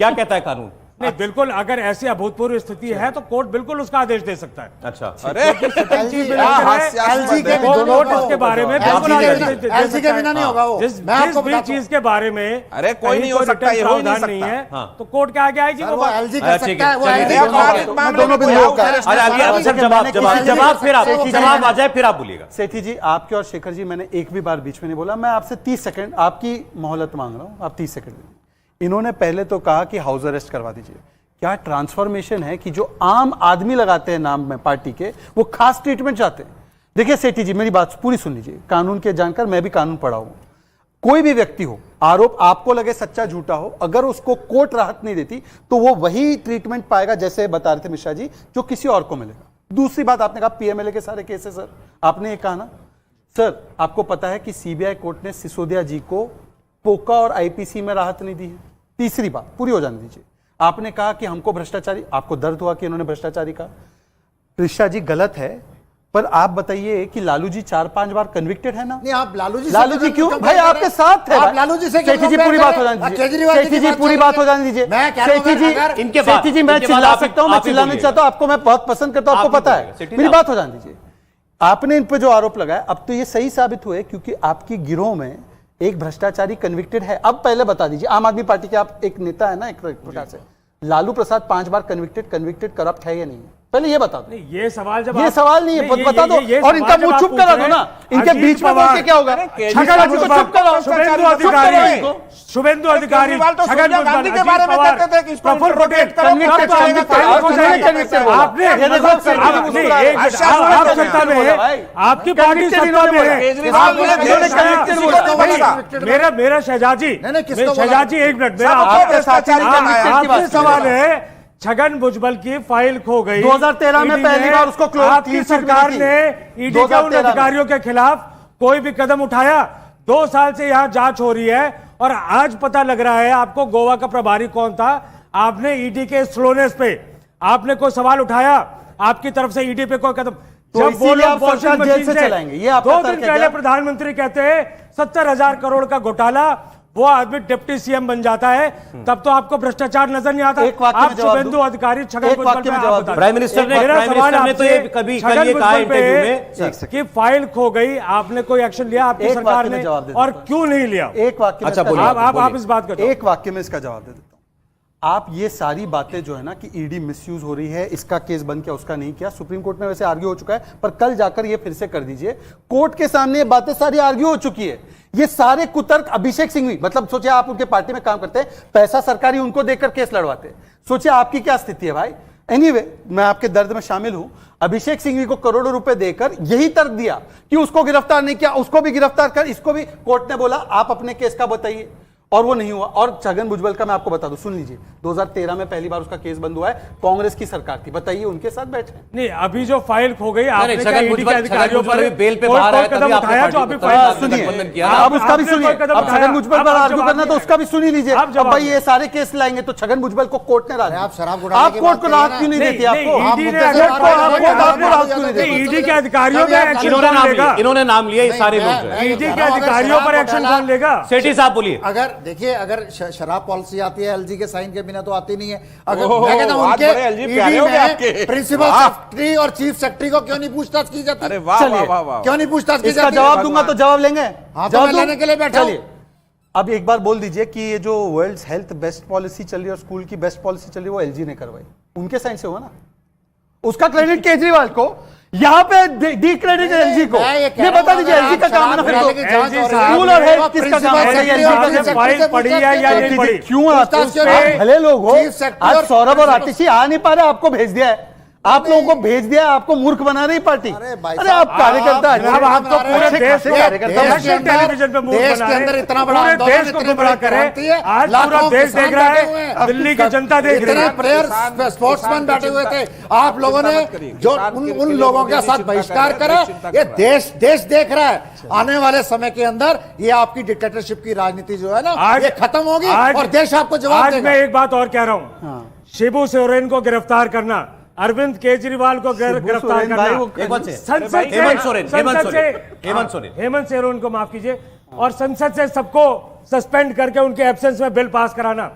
क्या कहता है कानून? नहीं, बिल्कुल, अगर ऐसी अभूतपूर्व स्थिति है तो कोर्ट बिल्कुल उसका आदेश दे सकता है। अच्छा, अरे एलजी के कोर्ट उसके बारे में बिल्कुल आदेश दे सकता है। एलजी के बिना नहीं होगा वो। जिस भी चीज के बारे में अरे कोई नहीं हो सकता, ये हो ही नहीं नहीं है सकता। तो कोर्ट के आगे आएगी वो बात। एलजी कर ठीक सकता है, है, वो चलिए, एलजी दोनों दोनों जवाब फिर आप जवाब आ जाए, फिर आप बोलिएगा। सेठी जी, आपके और शेखर जी, मैंने एक भी बार बीच में नहीं बोला। मैं आपसे 30 सेकंड आपकी मोहलत मांग रहा हूं, आप 30 सेकंड दीजिए। इन्होंने पहले तो कहा कि हाउस अरेस्ट करवा दीजिए। क्या ट्रांसफॉर्मेशन है कि जो आम आदमी लगाते हैं नाम में पार्टी के, वो खास ट्रीटमेंट चाहते हैं? देखिए सेठी जी, मेरी बात पूरी सुन लीजिए। कानून के जानकर, मैं भी कानून पढ़ा हूं। कोई भी व्यक्ति हो, आरोप आपको लगे सच्चा झूठा हो, अगर उसको कोर्ट राहत नहीं देती तो वो वही ट्रीटमेंट पाएगा जैसे बता रहे थे मिश्रा जी, जो किसी और को मिलेगा। दूसरी बात, आपने कहा पीएमएलए के सारे केस है सर, आपने ये कहा ना सर, आपको पता है कि सीबीआई कोर्ट ने सिसोदिया जी को पोका और आईपीसी में राहत नहीं दी है। तीसरी बात पूरी हो जाने दीजिए। आपने कहा कि हमको भ्रष्टाचारी, आपको दर्द हुआ कि इन्होंने भ्रष्टाचारी कहा। कृष्णा जी गलत है, पर आप बताइए कि लालू जी 4-5 बार कन्विक्टेड है ना? नहीं, आप लालू जी क्यों भाई, आपके साथ थे। आप लालू जी से सेठी जी पूरी बात हो जाने दीजिए, सेठी जी पूरी बात हो जाने दीजिए। सेठी जी, इनके बाद सेठी जी, मैं चिल्ला सकता हूं, मैं चिल्लाना नहीं चाहता हूं, आपको मैं बहुत पसंद करता हूं, आपको पता है। मेरी बात हो जाने दीजिए। आपने इन पर जो आरोप लगाया, अब तो ये सही साबित हुए, क्योंकि आपकी गिरोह में एक भ्रष्टाचारी कन्विक्टेड है। अब पहले बता दीजिए, आम आदमी पार्टी के आप एक नेता है ना, एक प्रकार से लालू प्रसाद 5 बार कन्विक्टेड करप्ट है या नहीं है? पहले ये बता दो। ये सवाल जब ये सवाल नहीं है, बता दो। और इनका मुंह चुप करा दो ना, इनके बीच में बोल के क्या होगा? छगन भुजबल, शुभेंदु अधिकारी, शुभेंदु अधिकारी, छगन गांधी के बारे में कहते थे कि प्रफुल्ल पटेल, आपने आप सत्ता में है, आपकी पार्टी सत्ता में है। मेरा शहजादी, शहजादी एक मिनट, मेरा आपसे सवाल है, छगन भुजबल की फाइल खो गई 2013 में पहली बार उसको क्लोज, आपकी सरकार ने ईडी के उन अधिकारियों के खिलाफ कोई भी कदम उठाया? 2 साल से यहां जांच हो रही है और आज पता लग रहा है आपको गोवा का प्रभारी कौन था। आपने ईडी के स्लोनेस पे आपने कोई सवाल उठाया? आपकी तरफ से ईडी पे कोई कदम? तो इसीलिए आप सरकार जेल से चलाएंगे, ये आपका 2 दिन पहले प्रधानमंत्री कहते हैं 70,000 करोड़ का घोटाला, वो आदमी डिप्टी सीएम बन जाता है, तब तो आपको भ्रष्टाचार नजर नहीं आता। आप शुभेंदु अधिकारी, छगन भुजबल पे प्राइम मिनिस्टर ने तो ये कभी कल ये कहा इंटरव्यू में कि फाइल खो गई, आपने कोई एक्शन लिया आपकी सरकार ने और क्यों नहीं लिया? एक वाक्य में, आप इस बात का एक वाक्य में इसका जवाब दे देता हूं। आप ये सारी बातें जो है ना कि ईडी मिसयूज हो रही है, इसका केस बंद किया, उसका नहीं किया, सुप्रीम कोर्ट में वैसे आर्ग्यू हो चुका है, पर कल जाकर ये फिर से कर दीजिए। कोर्ट के सामने ये बातें सारी आर्ग्यू हो चुकी है। ये सारे कुतर्क अभिषेक सिंघवी, मतलब सोचिए आप उनके पार्टी में काम करते हैं, पैसा सरकारी उनको देकर केस लड़वाते हैं, सोचिए आपकी क्या स्थिति है भाई। एनीवे, मैं आपके दर्द में शामिल हूं। अभिषेक सिंघवी को करोड़ों रुपए देकर यही तर्क दिया कि उसको गिरफ्तार नहीं किया, उसको भी गिरफ्तार कर, इसको भी कोर्ट ने बोला आप अपने केस का बताइए, और वो नहीं हुआ। और छगन भुजबल का मैं आपको बता दूं, सुन लीजिए, 2013 में पहली बार उसका केस बंद हुआ है, कांग्रेस की सरकार थी, बताइए उनके साथ बैठे। नहीं, अभी जो फाइल खो गई, आपने छगन भुजबल बेल पे बाहर आया, कदम उठाया जो अभी सुनिए, अब उसका भी सुनिए। अब छगन भुजबल पर आर्ग्यू करना तो उसका भी सुन ही लीजिए। अब भाई ये सारे केस लाएंगे तो छगन भुजबल को कोर्ट ने राहत, आप शराब आप कोर्ट को राहत क्यों नहीं देती? आपको ईडी के अधिकारियों इन्होंने नाम लिया, ये सारे लोग, ईडी के अधिकारियों पर एक्शन कौन लेगा? सेठी साहब बोलिए। अगर देखिए, अगर शराब पॉलिसी आती है एलजी के साइन के बिना तो आती नहीं है। अगर मैं कहता हूं उनके प्रिंसिपल सेक्रेटरी और चीफ सेक्रेटरी को क्यों नहीं पूछताछ की जाती? अरे वाह वाह वाह, क्यों नहीं पूछताछ की इसका जाती? जवाब दूंगा तो जवाब लेंगे। जवाब लेने के लिए बैठा हूं। अब एक बार बोल दीजिए कि ये जो वर्ल्ड हेल्थ बेस्ट पॉलिसी चल रही है और स्कूल की बेस्ट पॉलिसी चल रही है, वो एलजी ने करवाई, उनके साइन से हुआ ना, उसका क्रेडिट केजरीवाल को। यहाँ पे डी क्रेडिट एलजी को, ये बता दीजिए एलजी का काम है ना फिर तो स्कूल और हेल्थ किसका काम है? फाइल पड़ी है या नहीं पड़ी? क्यों आप भले लोग हो, आज सौरभ और आतिशी आ नहीं पा रहे, आपको भेज दिया है, आप लोगों को भेज दिया, आपको मूर्ख बना रही पार्टी। अरे आप कार्यकर्ता, अब आप तो पूरे देश को टेलीविजन पे मूर्ख देश बना के अंदर रहे, इतना बड़ा पूरे देश को गुमराह करे। आज पूरा देश देख रहा है, दिल्ली की जनता देख रही है, प्लेयर स्पोर्ट्समैन बैठे हुए थे, आप लोगों ने जो उन लोगों के साथ बहिष्कार करा, ये देश देख रहा है। आने वाले समय के अंदर ये आपकी डिक्टेटरशिप की राजनीति जो है ना, ये खत्म होगी और देश आपको जवाब देगा। आज मैं एक बात और कह रहा हूँ, शिबू सोरेन को गिरफ्तार करना, अरविंद केजरीवाल को गिरफ्तार करना, हेमंत सोरेन को माफ कीजिए, और संसद से सबको सस्पेंड करके उनके एब्सेंस में बिल पास कराना,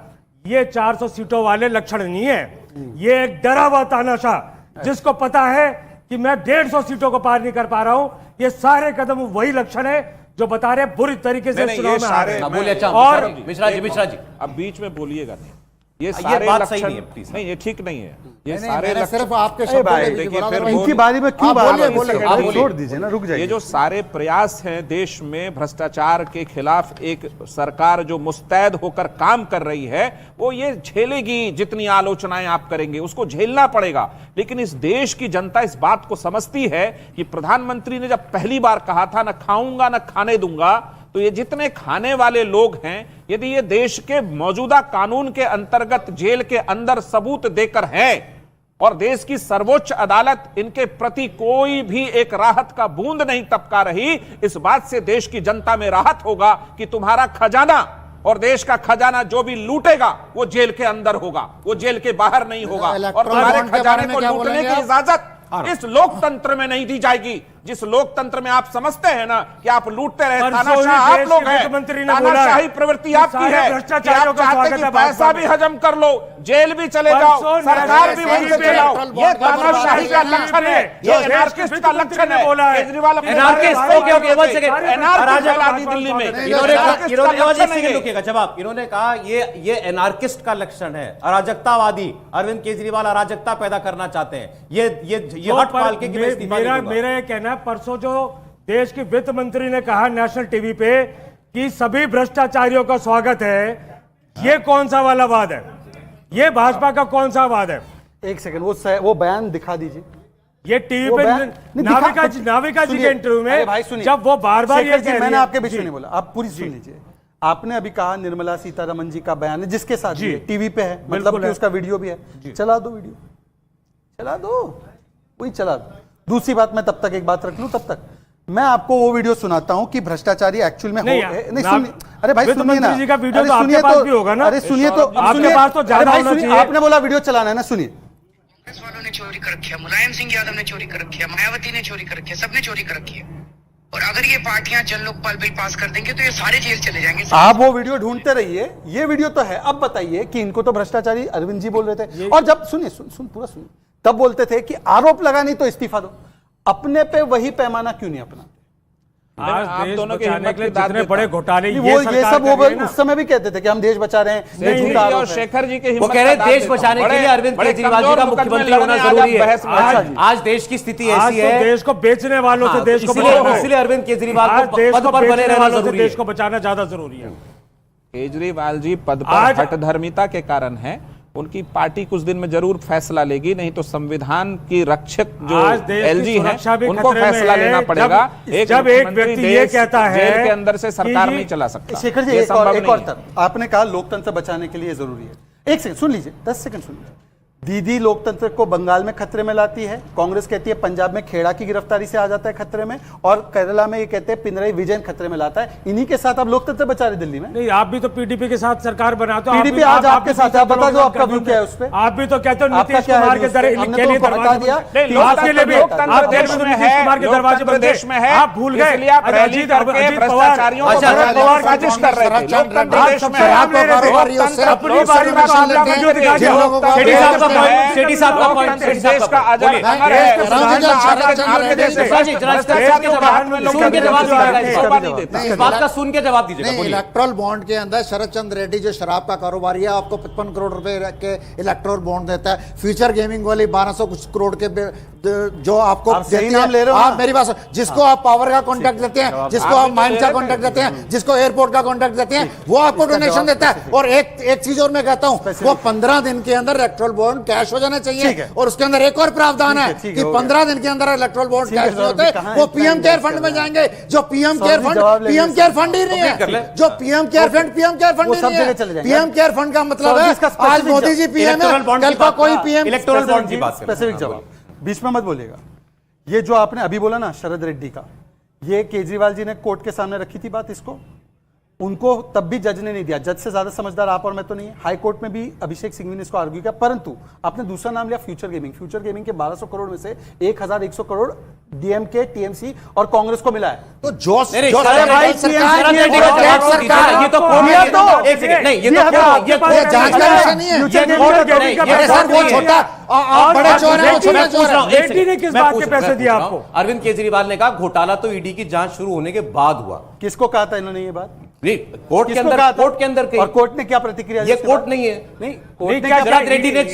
ये 400 सीटों वाले लक्षण नहीं है। ये एक डरा हुआ तानाशाह जिसको पता है कि मैं 150 सीटों को पार नहीं कर पा रहा हूं, ये सारे कदम वही लक्षण है जो बता रहे बुरी तरीके से चुनाव में आ रहे हैं। और मिश्रा जी अब बीच में बोलिएगा नहीं, ये सारे बात लक्षण सही नहीं है, प्लीज। नहीं, ये ठीक नहीं है, ये नहीं, सारे मैंने लक्षण सिर्फ आपके शब्दों में देखिए, बोला, फिर मैं इनकी बारी में क्यों बात आप छोड़ दीजिए ना, रुक जाइए। ये जो सारे प्रयास हैं देश में भ्रष्टाचार के खिलाफ, एक सरकार जो मुस्तैद होकर काम कर रही है, वो ये झेलेगी, जितनी आलोचनाएं आप करेंगे उसको झेलना पड़ेगा। लेकिन इस देश की जनता इस बात को समझती है कि प्रधानमंत्री ने जब पहली बार कहा था ना खाऊंगा ना खाने दूंगा, तो ये जितने खाने वाले लोग हैं, यदि ये देश के मौजूदा कानून के अंतर्गत जेल के अंदर सबूत देकर है और देश की सर्वोच्च अदालत इनके प्रति कोई भी एक राहत का बूंद नहीं टपका रही, इस बात से देश की जनता में राहत होगा कि तुम्हारा खजाना और देश का खजाना जो भी लूटेगा वो जेल के अंदर होगा, वो जेल के बाहर नहीं होगा। और तुम्हारे खजाने को लूटने की इजाजत इस लोकतंत्र में नहीं दी जाएगी, जिस लोकतंत्र में आप समझते हैं ना कि आप लूटते रहे, तानाशाह आप लोग हैं, तानाशाही प्रवृत्ति आपकी है कि आप चाहते कि पैसा भी हजम कर लो, जेल भी चले जाओ, सरकार भी वहीं से चलाओ। ये तानाशाही का लक्षण है, ये एनार्किस्ट का लक्षण है। केजरीवाल दिल्ली में जवाब इन्होंने कहा ये एनार्किस्ट का लक्षण है, अराजकतावादी। अरविंद केजरीवाल अराजकता पैदा करना चाहते हैं, ये हट पाल के कि मैं इस्तीफा नहीं दूंगा। मेरा ये कहना है, परसों जो देश की वित्त मंत्री ने कहा नेशनल टीवी पे कि सभी भ्रष्टाचारियों का स्वागत है, ये कौन सा वाला वाद है? ये भाजपा का कौन सा वाद है? एक सेकंड, वो बयान दिखा दीजिए। ये टीवी पे नाविका जी के इंटरव्यू में जब वो बार-बार ये कह रही है, मैंने आपके बीच में नहीं बोला, आप पूरी सुन लीजिए। आपने अभी कहा निर्मला सीतारमण जी का बयान है, जिसके साथ टीवी पे है, मतलब कि उसका वीडियो भी है। चला दो वीडियो, चला दो, वही चला दो। दूसरी बात, मैं तब तक एक बात रख लूं, तब तक मैं आपको वो वीडियो सुनाता हूं कि भ्रष्टाचारी एक्चुअल में नहीं सुनिए, अरे भाई सुनिए ना, जी का वीडियो तो आपके पास भी होगा ना, अरे सुनिए तो, आपके पास तो ज्यादा होना चाहिए। आपने बोला वीडियो चलाना है ना, सुनिए। कांग्रेस वालों ने चोरी कर रखी है, मुलायम सिंह यादव ने चोरी कर रखी है, मायावती ने चोरी कर रखी है, सबने चोरी कर रखी है। और अगर ये पार्टियां जन लोकपाल बिल पास कर देंगे तो ये सारे जेल चले जाएंगे। आप वो वीडियो ढूंढते रहिए, ये वीडियो तो है। अब बताइए कि इनको तो भ्रष्टाचारी अरविंद जी बोल रहे थे, और जब सुनिए पूरा सुनिए, तब बोलते थे कि आरोप लगा नहीं तो इस्तीफा दो। अपने पे वही पैमाना क्यों नहीं अपना? आज देश बचाने के लिए जितने बड़े घोटाले ये सब वो उस समय भी कहते थे कि हम देश बचा रहे हैं, और शेखर जी के वो कह रहे देश बचाने के लिए अरविंद केजरीवाल जी का मुख्यमंत्री होना जरूरी है। आज देश की स्थिति ऐसी है, देश को बेचने वालों से देश को इसलिए अरविंद केजरीवाल को पद पर बने रहना जरूरी है, देश को बचाना ज्यादा जरूरी है। केजरीवाल जी पद पर हठधर्मिता के कारण है, उनकी पार्टी कुछ दिन में जरूर फैसला लेगी, नहीं तो संविधान की रक्षक जो एलजी है उनको फैसला लेना पड़ेगा। जब एक व्यक्ति ये कहता है जेल के अंदर से सरकार नहीं चला सकता। शेखर जी, एक और तरफ आपने कहा लोकतंत्र बचाने के लिए जरूरी है। एक सेकंड सुन लीजिए, 10 सेकंड सुन लीजिए। दीदी लोकतंत्र को बंगाल में खतरे में लाती है, कांग्रेस कहती है पंजाब में खेड़ा की गिरफ्तारी से आ जाता है खतरे में, और केरला में ये कहते हैं पिनराई विजयन खतरे में लाता है। इन्हीं के साथ आप लोकतंत्र बचा रहे दिल्ली में। नहीं, आप भी तो पीडीपी के साथ सरकार बनाते हो। पीडीपी आज आपके साथ है, बता दो आपका व्यू क्या है उस पे? आप भी तो कहते हो नीतीश कुमार के दरवाजे बंद है, प्रदेश में है, आप भूल गए। पॉइंट, शेट्टी साहब का पॉइंट, शेट्टी साहब देश का आजाद बोलिए। अमर है। इस बात का सुन के जवाब दीजिएगा, नहीं, बोलिए। इलेक्ट्रल बॉन्ड के अंदर शरद चंद्र रेड्डी जो शराब का कारोबारी है, आपको 55 करोड़ रुपए के इलेक्ट्रल बॉन्ड देता है। फ्यूचर गेमिंग वाली 1200 कुछ करोड़ के जो आपको आप सही देती नाम है। ले रहे हो आप ना? मेरी बात सुनो, जिसको आप पावर का कॉन्ट्रैक्ट देते हैं, जिसको आप माइंस का कॉन्ट्रैक्ट देते हैं, जिसको एयरपोर्ट का कॉन्ट्रैक्ट देते हैं, वो आपको डोनेशन देता है। और एक चीज और मैं कहता हूं, वो 15 दिन के अंदर इलेक्ट्रल बॉन्ड कैश हो जाना चाहिए। और उसके अंदर एक और प्रावधान है कि 15 दिन के अंदर इलेक्ट्रल बॉन्ड कैश नहीं होते, वो पीएम केयर फंड में जाएंगे। जो पीएम केयर फंड ही नहीं है, जो पीएम केयर फंड ही नहीं है। पीएम केयर फंड का मतलब है आज मोदी जी पीएम है, कल को कोई पीएम। इलेक्टोरल बॉन्ड की बात करें। स्पेसिफिक जवाब बीच में मत बोलिएगा। ये जो आपने अभी बोला ना शरद रेड्डी का, ये केजरीवाल जी ने कोर्ट के सामने रखी थी बात, इसको उनको तब भी जज ने नहीं दिया। जज से ज्यादा समझदार आप और मैं तो नहीं है। हाई कोर्ट में भी अभिषेक सिंघवी ने इसको आर्ग्यू किया, परंतु आपने दूसरा नाम लिया फ्यूचर गेमिंग। फ्यूचर गेमिंग के 1200 करोड़ में से 1100 करोड़ डीएमके, टीएमसी और कांग्रेस को मिला है। तो जो ये तो कोर्ट ये जांच का विषय नहीं है। वो छोटा और बड़े चोर है, वो छोटा चोर है। रेड्डी ने किस बात के पैसे दिए आपको? अरविंद केजरीवाल ने कहा घोटाला तो ईडी की जांच शुरू होने के बाद हुआ। किसको कहा था इन्होंने ये बात? नहीं, कोर्ट के अंदर कही। और कोर्ट ने क्या प्रतिक्रिया दी? ये कोर्ट नहीं है। नहीं, कोर्ट ने ने क्या शरद रेड्डी ने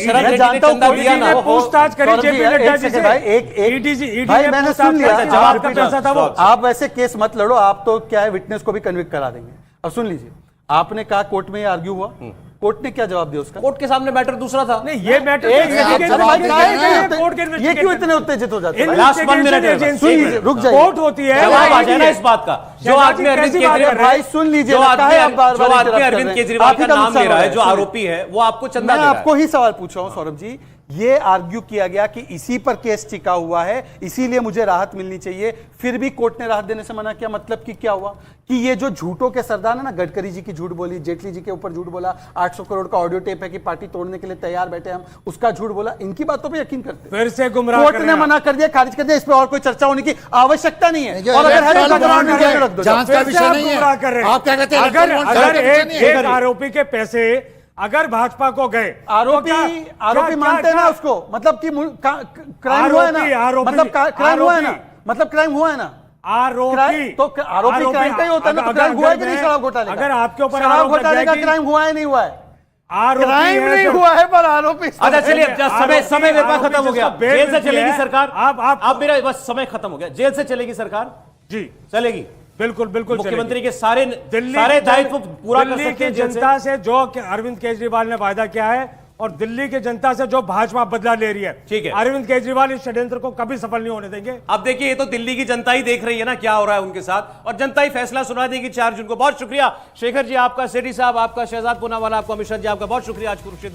चंदा दिया ना, पूछताछ करी जेपी नड्डा जी से। भाई मैंने सुन लिया, जवाब का पैसा था वो। आप वैसे केस मत लड़ो, आप तो क्या है विटनेस को भी कन्विक्ट करा देंगे। अब सुन लीजिए, आपने कहा कोर्ट में आर्ग्यू हुआ, कोर्ट ने क्या जवाब दिया उसका? कोर्ट के सामने मैटर दूसरा था। नहीं, ये मैटर ये क्यों इतने उत्तेजित हो जाते हैं? लास्ट 1 मिनट सुन लीजिए, रुक जाइए। कोर्ट होती है, जवाब आ जाए ना इस बात का। जो आदमी अरविंद केजरीवाल, भाई सुन लीजिए, जो आदमी अरविंद केजरीवाल का नाम ले रहा है, जो आरोपी है, वो आपको चंदा मैं दे रहा है। आपको ही सवाल पूछ रहा हूं सौरभ जी। ये आर्ग्यू किया गया कि इसी पर केस टिका हुआ है, इसीलिए मुझे राहत मिलनी चाहिए, फिर भी कोर्ट ने राहत देने से मना किया। मतलब कि क्या हुआ कि ये जो झूठों के सरदार है ना, गडकरी जी की झूठ बोली, जेटली जी के ऊपर झूठ बोला, 800 करोड़ का ऑडियो टेप है कि पार्टी तोड़ने के लिए तैयार बैठे हम, उसका झूठ बोला, इनकी बातों पे यकीन करते फिर से गुमराह कोर्ट ने मना कर दिया, खारिज कर दिया। इस पे और कोई चर्चा होने की आवश्यकता नहीं है। और अगर है तो ग्राउंड में रख दो। जांच का विषय नहीं है। आप क्या कहते हैं? अगर एक आरोपी के पैसे अगर भाजपा को गए, आरोपी मानते हैं ना उसको, मतलब कि क्राइम हुआ है ना, मतलब क्राइम हुआ है ना, मतलब क्राइम हुआ है ना। आरोपी तो आरोपी क्राइम का ही होता है ना। तो क्राइम हुआ है कि नहीं शराब घोटाले का? अगर आपके ऊपर शराब घोटाले का क्राइम हुआ है नहीं हुआ है? आरोपी क्राइम नहीं हुआ है पर आरोपी। अच्छा चलिए, समय मेरे पास खत्म हो गया। जेल से चलेगी सरकार। आप मेरा बस समय खत्म हो गया। जेल से चलेगी सरकार जी, चलेगी बिल्कुल बिल्कुल। मुख्यमंत्री के सारे दायित्व पूरा कर सकते हैं। जनता से जो अरविंद केजरीवाल ने वायदा किया है और दिल्ली की जनता से जो भाजपा बदला ले रही है, ठीक है, अरविंद केजरीवाल इस षड्यंत्र को कभी सफल नहीं होने देंगे। अब देखिए, ये तो दिल्ली की जनता ही देख रही है ना क्या हो रहा है उनके साथ, और जनता ही फैसला सुना देगी 4 जून को। बहुत शुक्रिया शेखर जी आपका, सेठी साहब आपका, शहजाद पूनावाला आपका, मिश्रा जी आपका, बहुत शुक्रिया आज कुरुक्षेत्र में